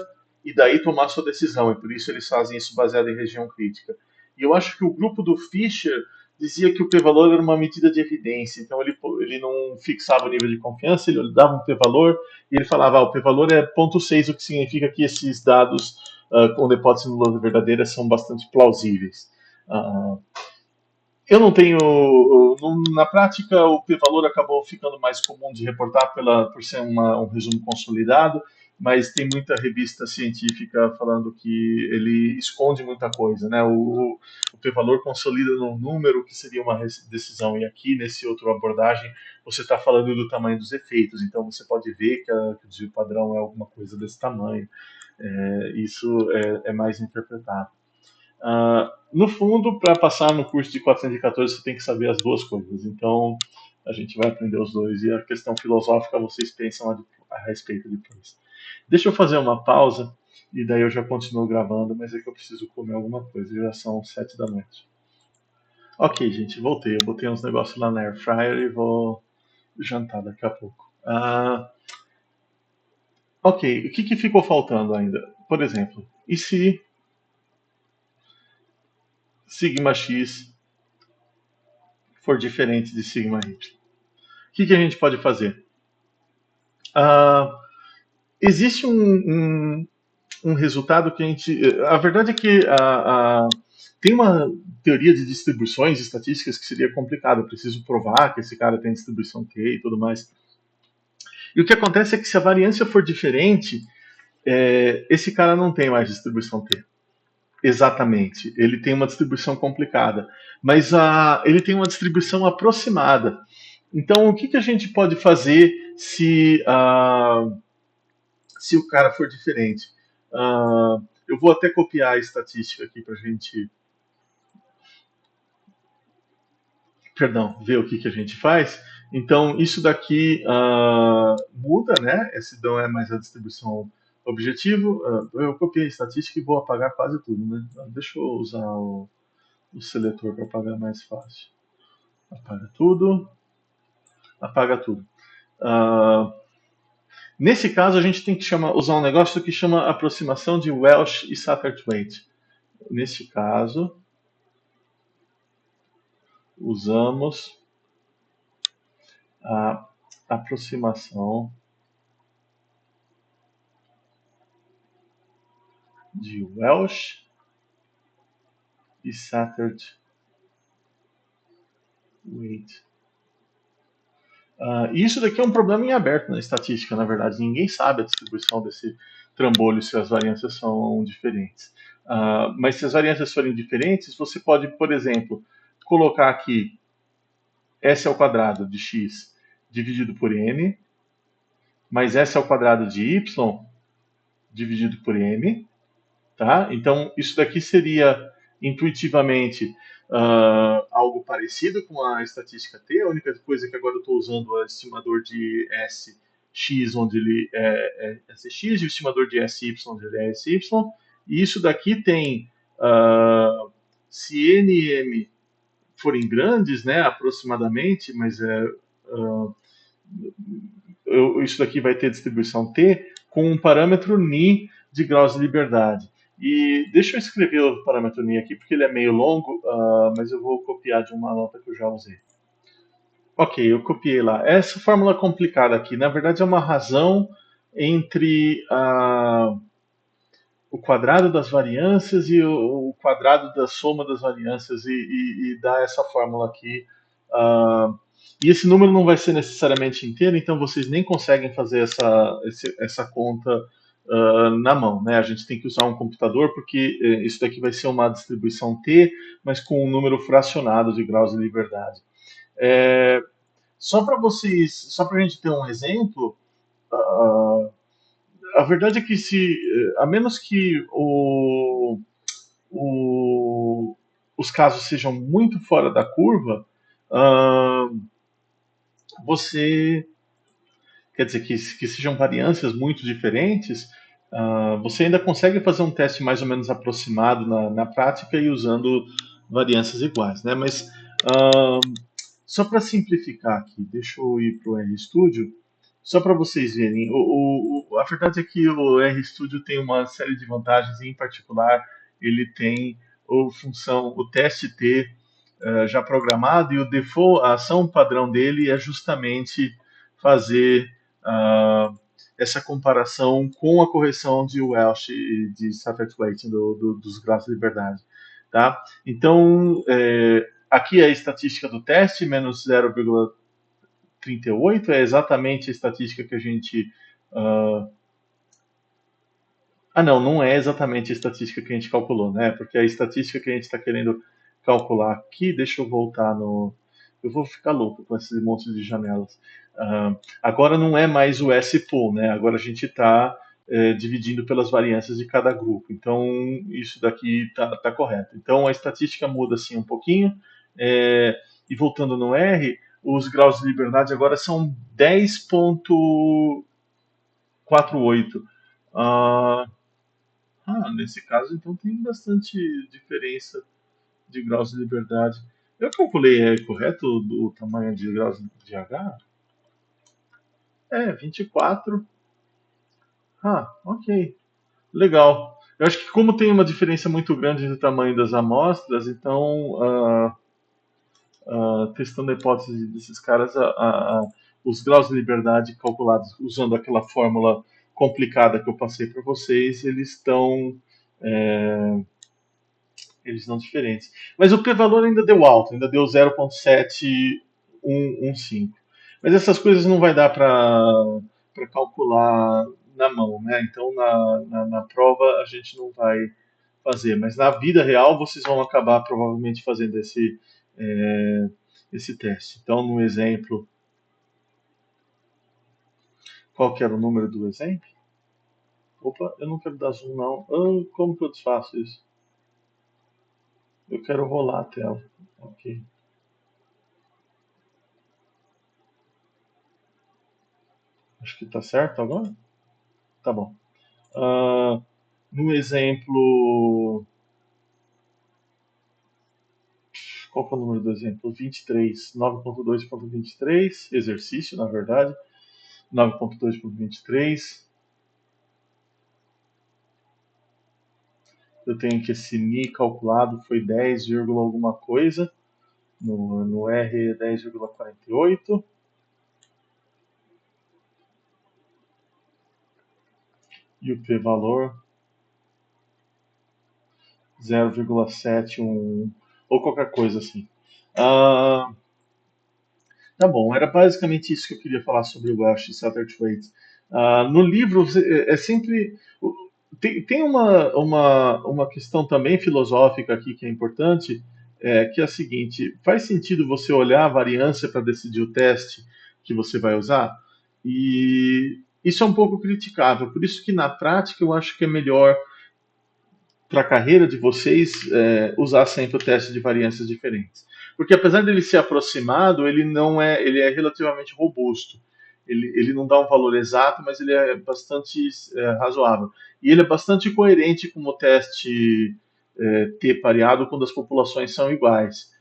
e daí tomar sua decisão. E por isso eles fazem isso baseado em região crítica. E eu acho que o grupo do Fisher dizia que o p-valor era uma medida de evidência. Então ele não fixava o nível de confiança, ele dava um p-valor e ele falava, o p-valor é 0,6, o que significa que esses dados com hipótese nula verdadeira são bastante plausíveis. Eu não tenho. Na prática, o p-valor acabou ficando mais comum de reportar por ser um resumo consolidado, mas tem muita revista científica falando que ele esconde muita coisa. Né? O p-valor consolida num número que seria uma decisão, e aqui, nesse outro abordagem, você está falando do tamanho dos efeitos, então você pode ver que o desvio padrão é alguma coisa desse tamanho. Isso é mais interpretado. No fundo, para passar no curso de 414, você tem que saber as duas coisas. Então, a gente vai aprender os dois. E a questão filosófica vocês pensam a respeito depois. Deixa eu fazer uma pausa e daí eu já continuo gravando, mas é que eu preciso comer alguma coisa. Já são 7 da noite. Ok, gente, voltei. Eu botei uns negócios lá na Air Fryer e vou jantar daqui a pouco. Ok, o que ficou faltando ainda? Por exemplo, e se sigma x for diferente de sigma y? O que a gente pode fazer? Ah, existe um resultado que a gente. A verdade é que tem uma teoria de distribuições estatísticas que seria complicado. Eu preciso provar que esse cara tem distribuição T e tudo mais. E o que acontece é que se a variância for diferente, esse cara não tem mais distribuição T. Exatamente. Ele tem uma distribuição complicada. Mas ele tem uma distribuição aproximada. Então, o que a gente pode fazer se o cara for diferente? Eu vou até copiar a estatística aqui para a gente, perdão, ver o que a gente faz. Então, isso daqui muda, né? Esse não é mais a distribuição objetivo. Eu copiei a estatística e vou apagar quase tudo, né? Deixa eu usar o seletor para apagar mais fácil. Apaga tudo. apaga tudo. Ah, nesse caso, a gente tem que usar um negócio que chama aproximação de Welsh e Satterthwaite. Nesse caso, usamos a aproximação de Welsh e Satterthwaite. E isso daqui é um problema em aberto na estatística, na verdade. Ninguém sabe a distribuição desse trambolho se as variâncias são diferentes. Mas se as variâncias forem diferentes, você pode, por exemplo, colocar aqui s ao quadrado de x dividido por n, mais s ao quadrado de y dividido por m, tá? Então, isso daqui seria intuitivamente algo parecido com a estatística T. A única coisa é que agora eu estou usando o estimador de SX, onde ele é SX, e o estimador de SY, onde ele é SY. E isso daqui tem, se N e M forem grandes, né, aproximadamente, mas isso daqui vai ter distribuição T com um parâmetro ni de graus de liberdade. E deixa eu escrever o parâmetro ni aqui, porque ele é meio longo, mas eu vou copiar de uma nota que eu já usei. Ok, eu copiei lá. Essa fórmula complicada aqui, na verdade, é uma razão entre o quadrado das variâncias e o quadrado da soma das variâncias e dá essa fórmula aqui. E esse número não vai ser necessariamente inteiro, então vocês nem conseguem fazer essa conta na mão, né? A gente tem que usar um computador porque isso daqui vai ser uma distribuição T, mas com um número fracionado de graus de liberdade. Só para vocês, só para a gente ter um exemplo, a verdade é que a menos que os casos sejam muito fora da curva, você quer dizer que sejam variâncias muito diferentes, você ainda consegue fazer um teste mais ou menos aproximado na prática e usando variâncias iguais, né? Mas só para simplificar aqui, deixa eu ir para o RStudio, só para vocês verem. A verdade é que o RStudio tem uma série de vantagens, em particular, ele tem o teste T já programado, e o default, a ação padrão dele é justamente fazer essa comparação com a correção de Welsh e de Satterthwaite dos graus de liberdade. Tá? Então, aqui é a estatística do teste, menos 0,38, é exatamente a estatística que a gente. Não é exatamente a estatística que a gente calculou, né? Porque a estatística que a gente está querendo calcular aqui, deixa eu voltar no. Eu vou ficar louco com esses montes de janelas. Agora não é mais o S-pool, né? Agora a gente está dividindo pelas variâncias de cada grupo. Então, isso daqui está correto. Então, a estatística muda assim um pouquinho. E voltando no R, os graus de liberdade agora são 10,48. Nesse caso, então, tem bastante diferença de graus de liberdade. Eu calculei correto o tamanho de graus de H? 24. Ok. Legal. Eu acho que como tem uma diferença muito grande no tamanho das amostras, então, testando a hipótese desses caras, os graus de liberdade calculados usando aquela fórmula complicada que eu passei para vocês, eles não diferentes. Mas o p-valor ainda deu alto, ainda deu 0,7115. Mas essas coisas não vai dar para calcular na mão, né? Então na prova a gente não vai fazer. Mas na vida real vocês vão acabar provavelmente fazendo esse teste. Então no exemplo, qual que era o número do exemplo? Opa, eu não quero dar zoom não. Como que eu desfaço isso? Eu quero rolar a tela. Ok. Acho que está certo agora? Tá bom. No exemplo qual que é o número do exemplo? 23, 9.2.23, exercício, na verdade, 9.2.23. Eu tenho que esse ni calculado foi 10, alguma coisa, no R 10,48. E o p-valor 0,711 ou qualquer coisa assim. Ah, tá bom, era basicamente isso que eu queria falar sobre o Welsh Sutter Trades. No livro é sempre. Tem uma questão também filosófica aqui que é importante, que é a seguinte: faz sentido você olhar a variância para decidir o teste que você vai usar? E isso é um pouco criticável, por isso que na prática eu acho que é melhor para a carreira de vocês usar sempre o teste de variâncias diferentes. Porque apesar dele ser aproximado, ele não é, ele é relativamente robusto. Ele não dá um valor exato, mas ele é bastante razoável. E ele é bastante coerente com o teste T pareado quando as populações são iguais.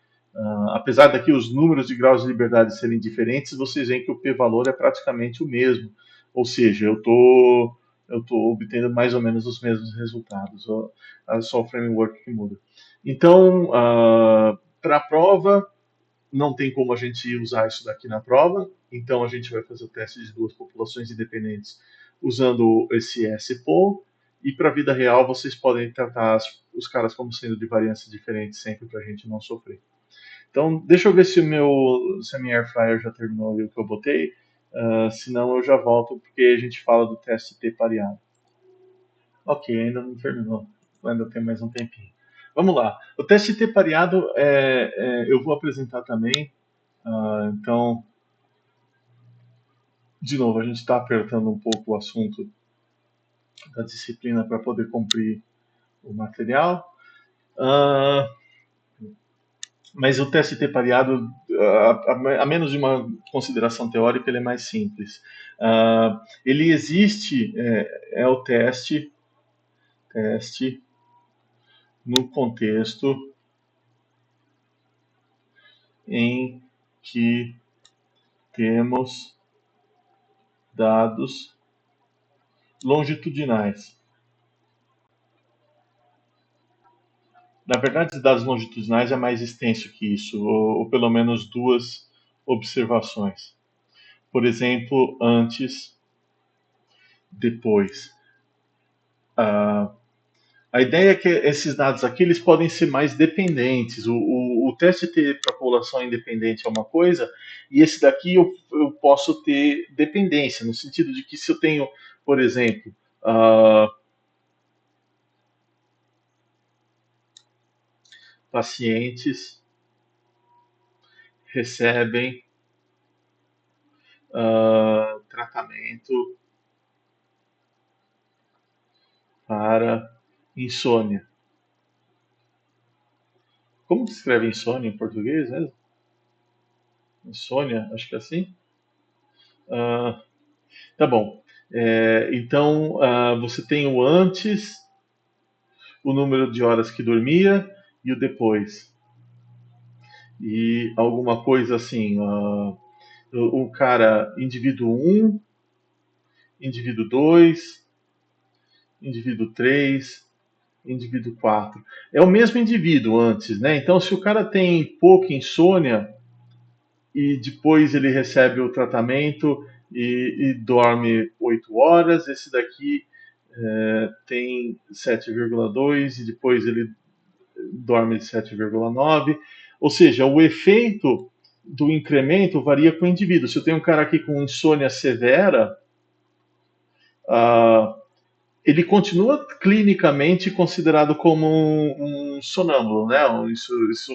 Apesar daqui os números de graus de liberdade serem diferentes, vocês veem que o p-valor é praticamente o mesmo. Ou seja, eu estou obtendo mais ou menos os mesmos resultados. Só o framework que muda. Então, para a prova, não tem como a gente usar isso daqui na prova. Então, a gente vai fazer o teste de duas populações independentes usando esse SPOL. E para a vida real, vocês podem tratar os caras como sendo de variâncias diferentes sempre para a gente não sofrer. Então, deixa eu ver se a minha air fryer já terminou ali o que eu botei. Senão eu já volto, porque a gente fala do teste T pareado. Ok, ainda não terminou. Ainda tem mais um tempinho. Vamos lá. O teste T pareado eu vou apresentar também. Então, de novo, a gente está apertando um pouco o assunto da disciplina para poder cumprir o material. Ah, mas o teste T pareado, a menos de uma consideração teórica, ele é mais simples. Ele existe, é o teste no contexto em que temos dados longitudinais. Na verdade, os dados longitudinais é mais extenso que isso, ou pelo menos duas observações. Por exemplo, antes, depois. Ah, a ideia é que esses dados aqui eles podem ser mais dependentes. O teste ter para população independente é uma coisa, e esse daqui eu posso ter dependência, no sentido de que se eu tenho, por exemplo, pacientes recebem tratamento para insônia. Como se escreve insônia em português mesmo? Insônia, acho que é assim. Ah, tá bom. Então, você tem o antes, o número de horas que dormia e o depois. E alguma coisa assim, o cara, indivíduo um, indivíduo 2, indivíduo 3, indivíduo 4. É o mesmo indivíduo antes, né? Então, se o cara tem pouca insônia e depois ele recebe o tratamento e dorme 8 horas, esse daqui tem 7,2 e depois ele dorme 7,9. Ou seja, o efeito do incremento varia com o indivíduo. Se eu tenho um cara aqui com insônia severa, uh, ele continua clinicamente considerado como um sonâmbulo, né?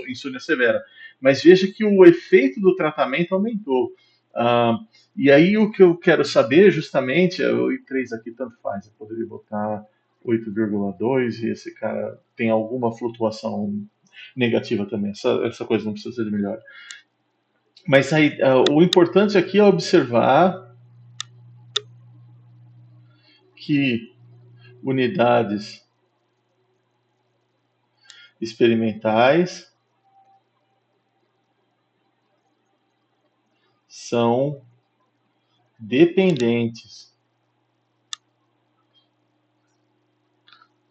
Insônia severa. Mas veja que o efeito do tratamento aumentou. E aí o que eu quero saber justamente, o I3 aqui tanto faz, eu poderia botar 8,2 e esse cara tem alguma flutuação negativa também. Essa coisa não precisa ser de melhor. Mas aí, o importante aqui é observar que unidades experimentais são dependentes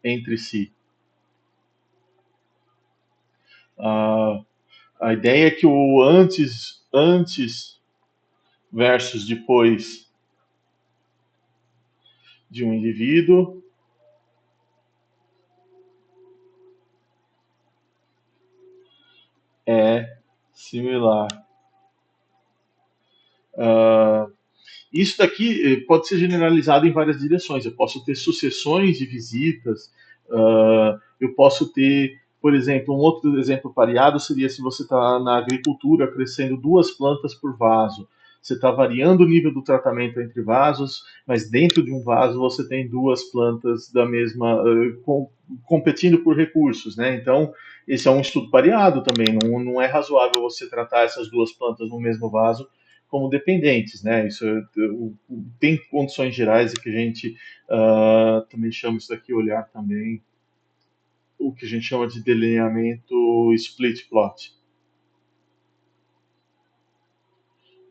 entre si. Ah, a ideia é que o antes versus depois de um indivíduo é similar. Ah, Isso daqui pode ser generalizado em várias direções. Eu posso ter sucessões de visitas, eu posso ter, por exemplo, um outro exemplo pareado seria se você está na agricultura crescendo duas plantas por vaso. Você está variando o nível do tratamento entre vasos, mas dentro de um vaso você tem duas plantas da mesma, competindo por recursos, né? Então, esse é um estudo pareado também. Não é razoável você tratar essas duas plantas no mesmo vaso como dependentes, né? Isso tem condições gerais que a gente também chama isso daqui olhar também o que a gente chama de delineamento split plot,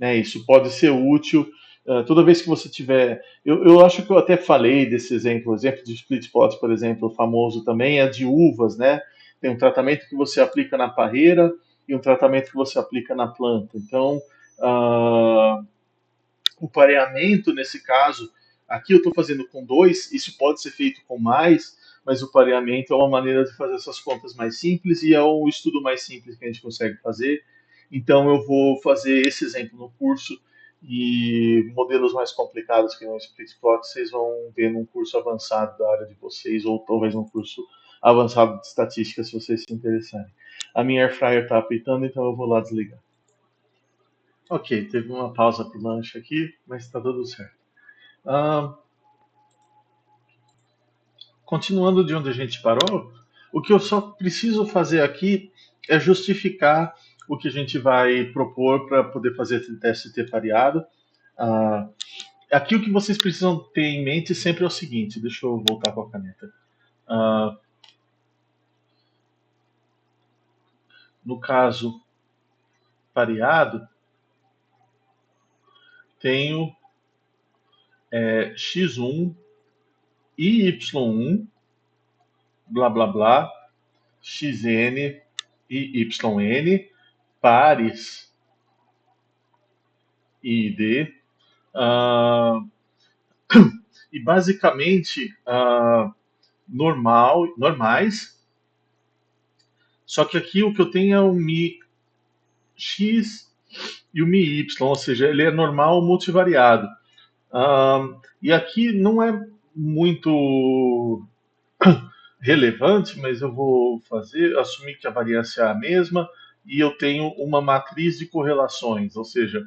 né? Isso pode ser útil toda vez que você tiver. Eu acho que eu até falei desse exemplo, o exemplo de split plot, por exemplo, famoso também é de uvas, né? Tem um tratamento que você aplica na parreira e um tratamento que você aplica na planta. Então, uh, o pareamento, nesse caso, aqui eu estou fazendo com dois, isso pode ser feito com mais, mas o pareamento é uma maneira de fazer essas contas mais simples e é um estudo mais simples que a gente consegue fazer. Então eu vou fazer esse exemplo no curso e modelos mais complicados que não split plot vocês vão ver num curso avançado da área de vocês ou talvez num curso avançado de estatística se vocês se interessarem. A minha air fryer está apitando, então eu vou lá desligar. Ok, teve uma pausa para o lanche aqui, mas está tudo certo. Ah, continuando de onde a gente parou, o que eu só preciso fazer aqui é justificar o que a gente vai propor para poder fazer esse teste T pareado. Ah, aqui o que vocês precisam ter em mente sempre é o seguinte: deixa eu voltar com a caneta. Ah, no caso pareado, tenho x1 e y1, blá blá blá, xn e yn, pares I e D. Uh, e basicamente normais, só que aqui o que eu tenho é o Mi X e o Mi Y, ou seja, ele é normal multivariado. E aqui não é muito relevante, mas eu vou assumir que a variância é a mesma e eu tenho uma matriz de correlações, ou seja,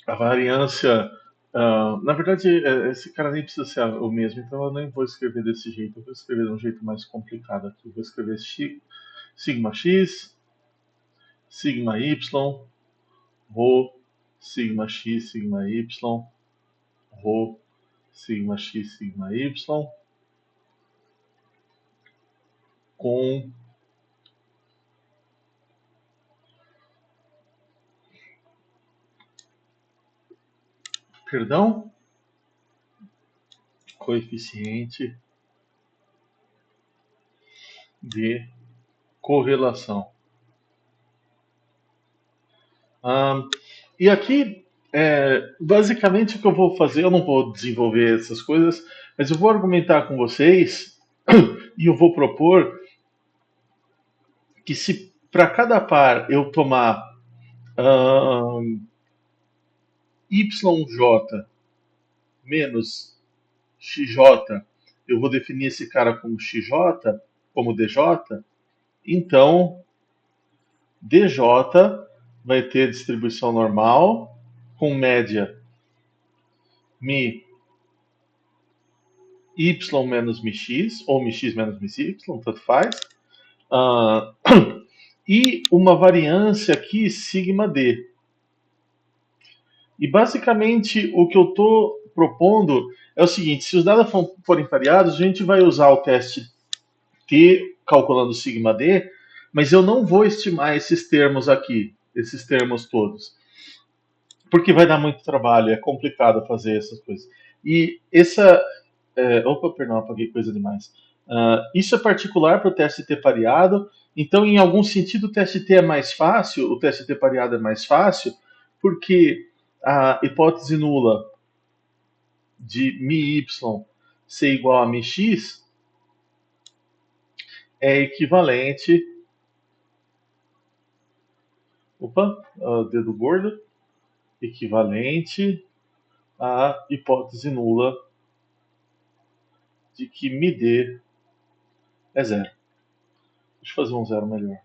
a variância. Na verdade, esse cara nem precisa ser o mesmo, então eu nem vou escrever desse jeito. Eu vou escrever de um jeito mais complicado aqui. Eu vou escrever sigma x, sigma y, rho, sigma x, sigma y, rho, sigma x, sigma y, com perdão, coeficiente de correlação. E aqui, basicamente, o que eu vou fazer, eu não vou desenvolver essas coisas, mas eu vou argumentar com vocês e eu vou propor que se para cada par eu tomar YJ menos XJ, eu vou definir esse cara como XJ, como DJ, então DJ vai ter distribuição normal com média Mi y menos mx, ou mx menos my, tanto faz, uh, e uma variância aqui, sigma d. E basicamente o que eu estou propondo é o seguinte: se os dados forem pareados, a gente vai usar o teste T calculando sigma d, mas eu não vou estimar esses termos aqui. esses termos todos. Porque vai dar muito trabalho, é complicado fazer essas coisas. E essa. Opa, perdão, apaguei coisa demais. Isso é particular para o TST pareado, então, em algum sentido, o TST é mais fácil, o TST pareado é mais fácil, porque a hipótese nula de μy ser igual a μx é equivalente. Opa, dedo gordo. Equivalente à hipótese nula de que μd é zero. Deixa eu fazer um zero melhor.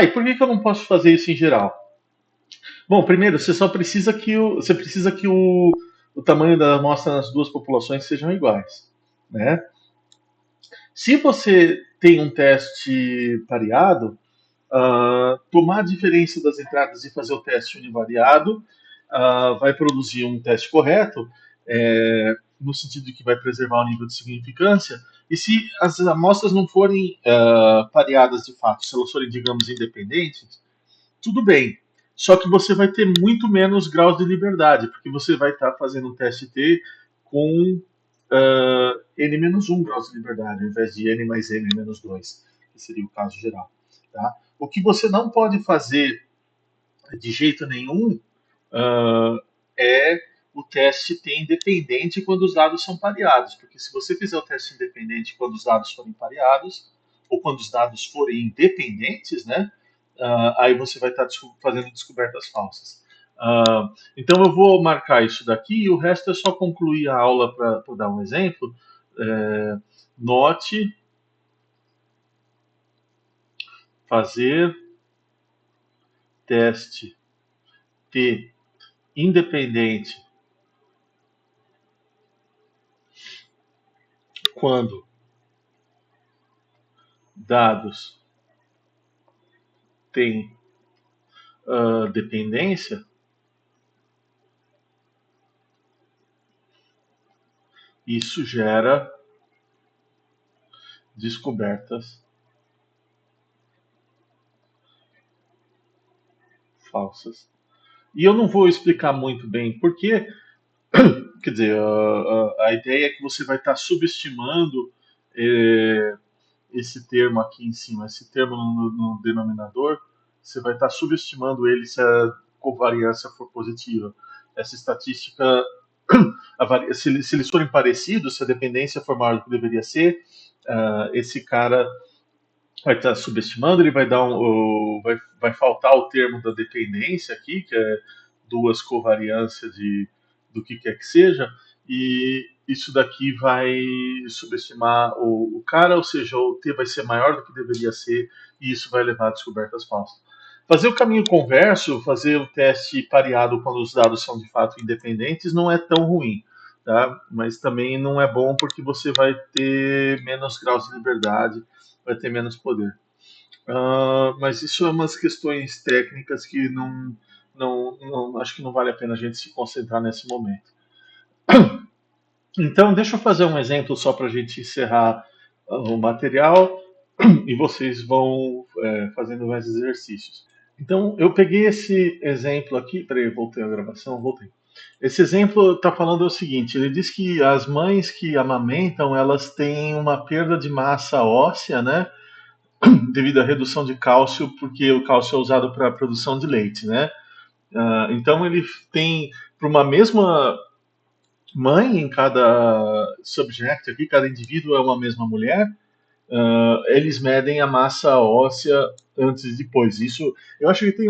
E por que eu não posso fazer isso em geral? Bom, primeiro, você só precisa que o tamanho da amostra nas duas populações sejam iguais, né? Se você tem um teste pareado, tomar a diferença das entradas e fazer o teste univariado vai produzir um teste correto, no sentido de que vai preservar o nível de significância. E se as amostras não forem pareadas de fato, se elas forem, digamos, independentes, tudo bem. Só que você vai ter muito menos graus de liberdade, porque você vai estar fazendo um teste T com n-1 graus de liberdade, ao invés de n mais n-2, que seria o caso geral. Tá? O que você não pode fazer de jeito nenhum é o teste T independente quando os dados são pareados, porque se você fizer o teste independente quando os dados forem pareados, ou quando os dados forem independentes, né, aí você vai estar fazendo descobertas falsas. Então eu vou marcar isso daqui e o resto é só concluir a aula para dar um exemplo. Note fazer teste T independente quando dados têm dependência, isso gera descobertas falsas. E eu não vou explicar muito bem porque, quer dizer, a ideia é que você vai estar subestimando esse termo aqui em cima, esse termo no denominador, você vai estar subestimando ele se a covariância for positiva. Essa estatística, se eles forem parecidos, se a dependência for maior do que deveria ser, esse cara vai estar subestimando, ele vai dar vai faltar o termo da dependência aqui, que é duas covariância do que quer que seja, e isso daqui vai subestimar o cara, ou seja, o T vai ser maior do que deveria ser, e isso vai levar a descobertas falsas. Fazer o caminho converso, fazer o teste pareado quando os dados são de fato independentes, não é tão ruim. Tá? Mas também não é bom porque você vai ter menos graus de liberdade, vai ter menos poder. Mas isso é umas questões técnicas que acho que não vale a pena a gente se concentrar nesse momento. Então, deixa eu fazer um exemplo só para a gente encerrar o material e vocês vão fazendo mais exercícios. Então, eu peguei esse exemplo aqui. Peraí, voltei a gravação, voltei. Esse exemplo está falando o seguinte: ele diz que as mães que amamentam elas têm uma perda de massa óssea, né? Devido à redução de cálcio, porque o cálcio é usado para a produção de leite, né? Então ele tem para uma mesma mãe em cada subject aqui, cada indivíduo é uma mesma mulher. Eles medem a massa óssea antes e depois. Isso, eu acho que tem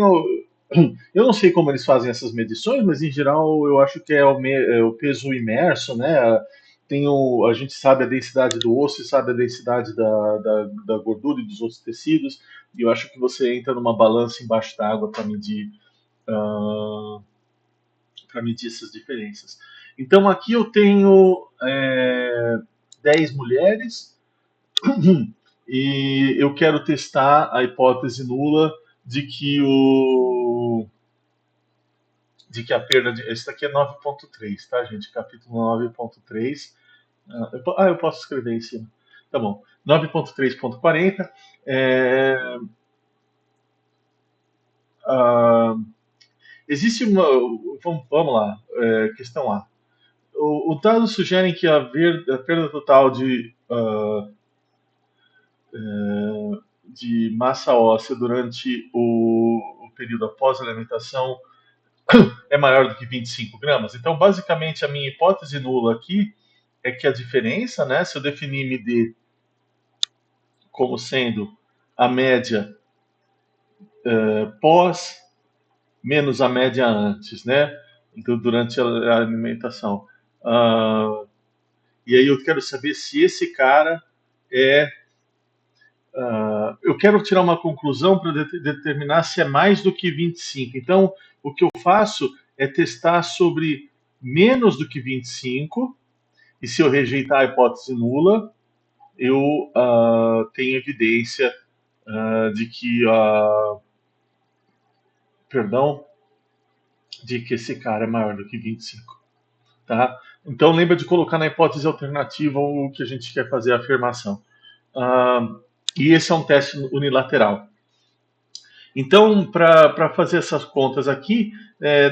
eu não sei como eles fazem essas medições, mas em geral eu acho que é o peso imerso, né? A gente sabe a densidade do osso e sabe a densidade da gordura e dos outros tecidos, e eu acho que você entra numa balança embaixo d'água uh, para medir essas diferenças. Então aqui eu tenho 10 mulheres e eu quero testar a hipótese nula de que a perda de. Esse daqui é 9.3, tá, gente? Capítulo 9.3. Eu posso escrever em cima. Tá bom. 9.3.40. existe uma. Vamos lá, questão A. Os dados sugerem que a perda total de massa óssea durante o período após a alimentação é maior do que 25 gramas. Então, basicamente, a minha hipótese nula aqui é que a diferença, né, se eu definir MD como sendo a média pós menos a média antes, né, então, durante a alimentação. E aí eu quero saber se esse cara é. Eu quero tirar uma conclusão para determinar se é mais do que 25. Então, o que eu faço é testar sobre menos do que 25, e se eu rejeitar a hipótese nula, eu tenho evidência de que, perdão, de que esse cara é maior do que 25. Tá? Então, lembra de colocar na hipótese alternativa o que a gente quer fazer a afirmação. E esse é um teste unilateral. Então, para fazer essas contas aqui,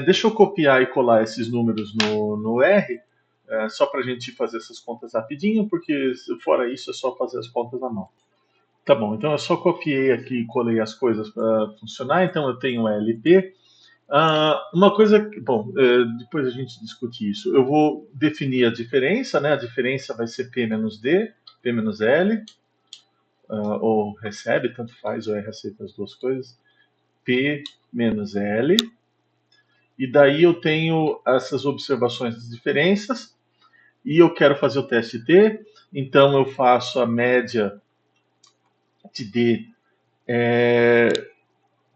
deixa eu copiar e colar esses números no R, só para a gente fazer essas contas rapidinho, porque fora isso é só fazer as contas à mão. Tá bom, então eu só copiei aqui e colei as coisas para funcionar, então eu tenho LP. Uma coisa, bom, depois a gente discute isso. Eu vou definir a diferença, né? A diferença vai ser P menos D, P menos L, ou recebe, tanto faz, ou R aceita as duas coisas. P menos L, e daí eu tenho essas observações das diferenças, e eu quero fazer o teste T, então eu faço a média de D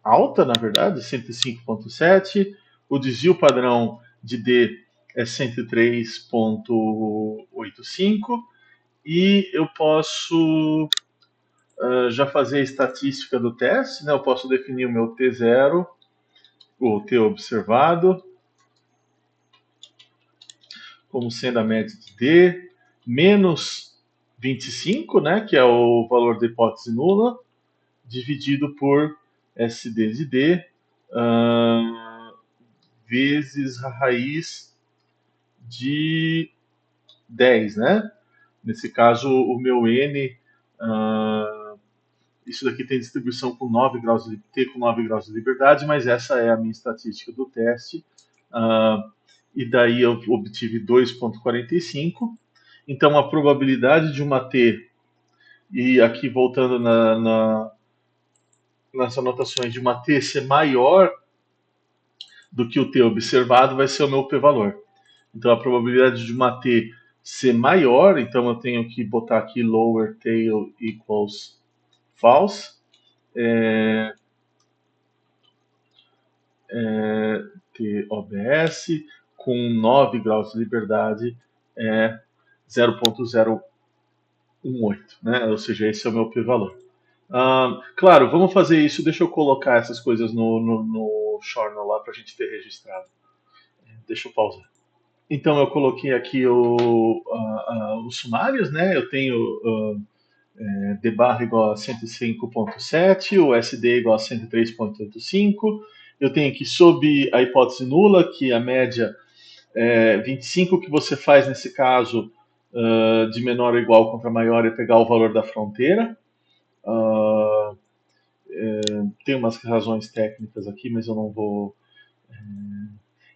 alta, na verdade, 105,7, o desvio padrão de D é 103,85, e eu posso já fazer a estatística do teste, né? Eu posso definir o meu T0, o T observado, como sendo a média de D, menos 25, né, que é o valor da hipótese nula, dividido por SD de D, vezes a raiz de 10, né? Nesse caso, o meu N, isso daqui tem distribuição com 9 graus de T com 9 graus de liberdade, mas essa é a minha estatística do teste. E daí eu obtive 2,45. Então a probabilidade de uma T, e aqui voltando nas anotações, de uma T ser maior do que o T observado vai ser o meu p-valor. Então a probabilidade de uma T ser maior, então eu tenho que botar aqui lower tail equals false. TOBS com 9 graus de liberdade é 0,018, né? Ou seja, esse é o meu p-valor. Claro, vamos fazer isso. Deixa eu colocar essas coisas no journal lá para a gente ter registrado. Deixa eu pausar. Então eu coloquei aqui os sumários, né? Eu tenho D barra igual a 105,7, o SD igual a 103,85. Eu tenho aqui sob a hipótese nula, que a média 25 que você faz nesse caso de menor ou igual contra maior é pegar o valor da fronteira. Tem umas razões técnicas aqui, mas eu não vou.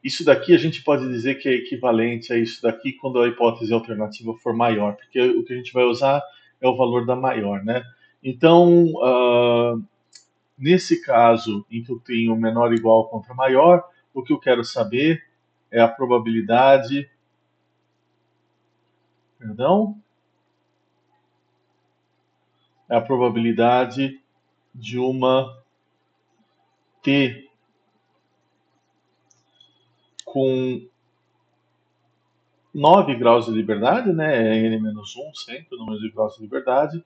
Isso daqui a gente pode dizer que é equivalente a isso daqui quando a hipótese alternativa for maior, porque o que a gente vai usar é o valor da maior, né? Então, nesse caso em que eu tenho menor ou igual contra maior, o que eu quero saber é a probabilidade. Perdão? É a probabilidade de uma T com 9 graus de liberdade, né? É n-1 sempre, o número de graus de liberdade,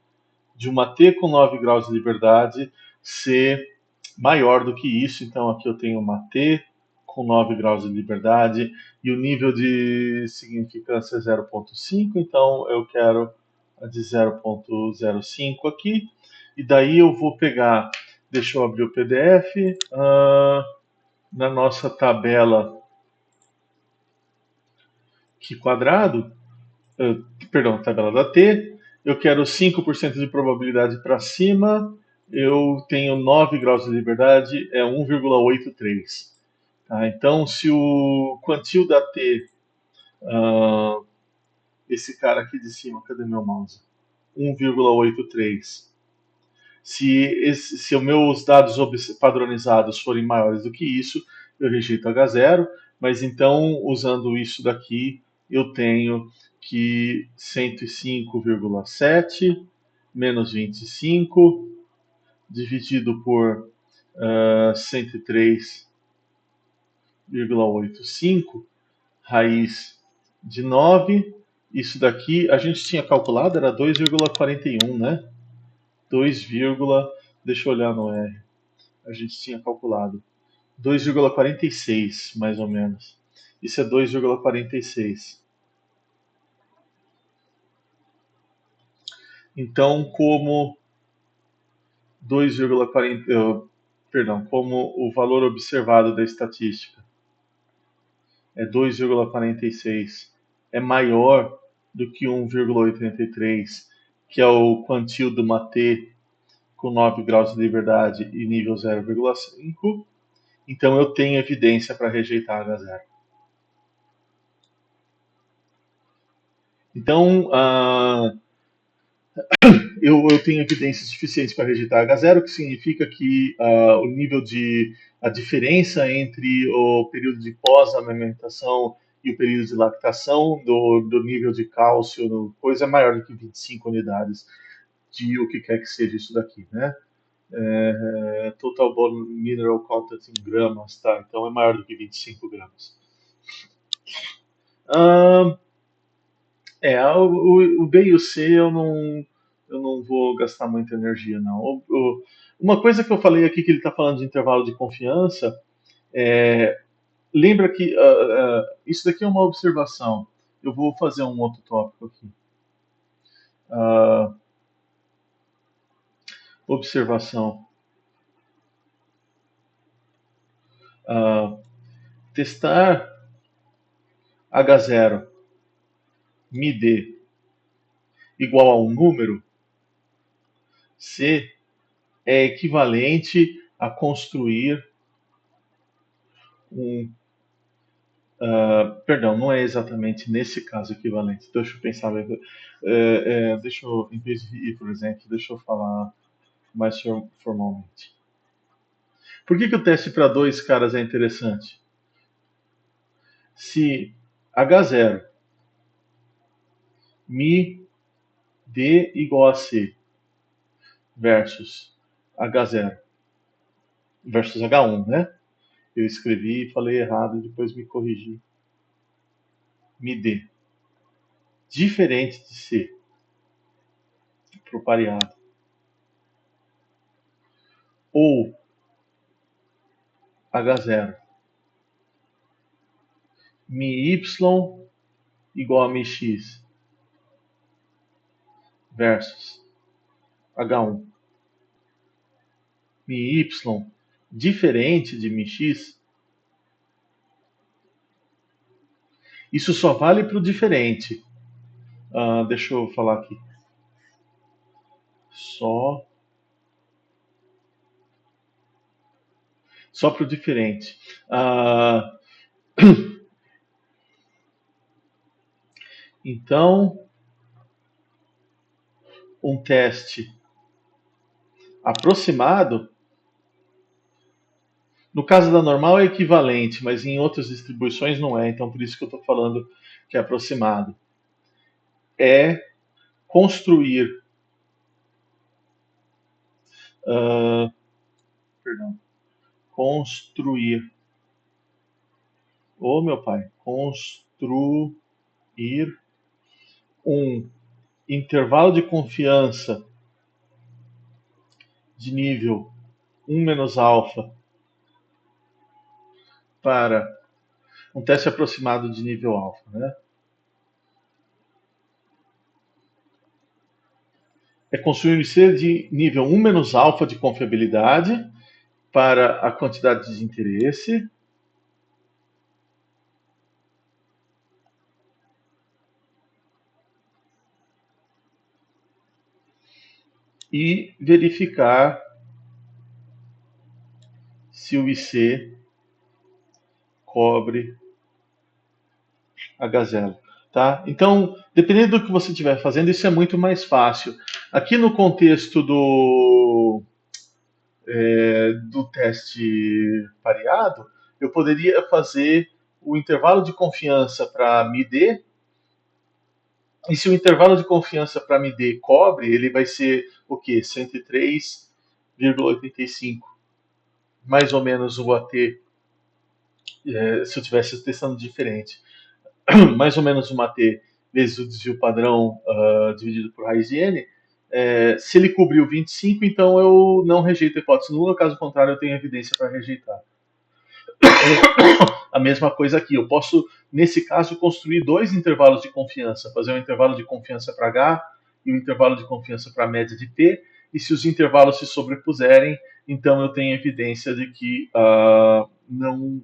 de uma T com 9 graus de liberdade ser maior do que isso. Então aqui eu tenho uma T com 9 graus de liberdade e o nível de significância é 0,5, então eu quero a de 0,05 aqui. E daí eu vou pegar, deixa eu abrir o PDF, na nossa tabela Q quadrado, perdão, tabela da T, eu quero 5% de probabilidade para cima, eu tenho 9 graus de liberdade, é 1,83. Tá? Então, se o quantil da T, uh, esse cara aqui de cima, cadê meu mouse? 1,83. Se os meus dados padronizados forem maiores do que isso, eu rejeito H0, mas então, usando isso daqui, eu tenho que 105,7 menos 25 dividido por 103,85, raiz de 9. Isso daqui a gente tinha calculado, era 2,41, né? 2, deixa eu olhar no R. A gente tinha calculado 2,46, mais ou menos. Isso é 2,46. Então, como 2,40, perdão, como o valor observado da estatística é 2,46, é maior do que 1,83, que é o quantil do T com 9 graus de liberdade e nível 0,5, então eu tenho evidência para rejeitar H0. Então, eu tenho evidências suficientes para rejeitar H0, que significa que o nível de a diferença entre o período de pós-amamentação e o período de lactação do nível de cálcio no coisa é maior do que 25 unidades de o que quer que seja isso daqui, né? Total bone mineral content em gramas, tá? Então é maior do que 25 gramas. O B e o C eu não vou gastar muita energia, não. Uma coisa que eu falei aqui que ele está falando de intervalo de confiança, lembra que isso daqui é uma observação. Eu vou fazer um outro tópico aqui. Uh, observação. Testar H0 MID igual a um número, C é equivalente a construir um. Perdão, não é exatamente nesse caso equivalente. Deixa eu pensar. Deixa eu, em vez de ir por exemplo, deixa eu falar mais formalmente. Por que o teste para dois caras é interessante? Se H0 Mi D igual a C versus H0 versus H1, né? Eu escrevi e falei errado e depois me corrigi. Mi D diferente de C pro pareado. Ou H0 Mi Y igual a Mi X versus H1 Mi Y diferente de Mi X, isso só vale para o diferente. Deixa eu falar aqui. Só para o diferente. Então, um teste aproximado, no caso da normal é equivalente, mas em outras distribuições não é, então por isso que eu estou falando que é aproximado. É construir perdão, construir meu pai, construir um intervalo de confiança de nível 1 menos alfa para um teste aproximado de nível alfa, né? É construir um IC de nível 1 menos alfa de confiabilidade para a quantidade de interesse e verificar se o IC cobre a gazela. Tá? Então, dependendo do que você estiver fazendo, isso é muito mais fácil. Aqui no contexto do teste pareado, eu poderia fazer o intervalo de confiança para MID, e se o intervalo de confiança para MID cobre, ele vai ser o quê? 103,85, mais ou menos o AT, se eu estivesse testando diferente. Mais ou menos uma T vezes o desvio padrão dividido por raiz de n. Se ele cobriu 25, então eu não rejeito a hipótese nula, caso contrário, eu tenho evidência para rejeitar. A mesma coisa aqui, eu posso, nesse caso, construir dois intervalos de confiança, fazer um intervalo de confiança para H e um intervalo de confiança para a média de P, e se os intervalos se sobrepuserem, então eu tenho evidência de que não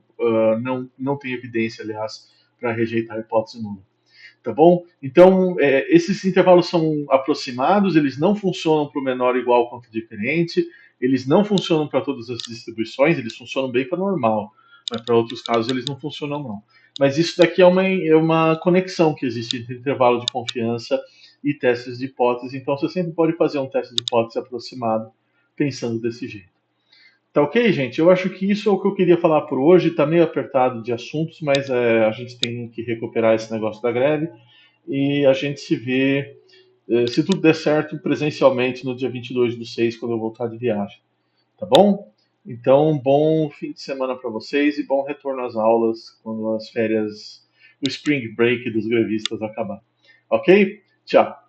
tem evidência, aliás, para rejeitar a hipótese nula. Tá bom? Então, esses intervalos são aproximados, eles não funcionam para o menor, igual quanto diferente, eles não funcionam para todas as distribuições, eles funcionam bem para normal, mas para outros casos eles não funcionam não. Mas isso daqui é uma conexão que existe entre intervalo de confiança e testes de hipótese, então você sempre pode fazer um teste de hipótese aproximado pensando desse jeito. Tá ok, gente? Eu acho que isso é o que eu queria falar por hoje. Tá meio apertado de assuntos, mas a gente tem que recuperar esse negócio da greve. E a gente se vê, se tudo der certo, presencialmente no dia 22/6, quando eu voltar de viagem. Tá bom? Então, bom fim de semana para vocês e bom retorno às aulas quando as férias, o spring break dos grevistas acabar. Ok? Tchau.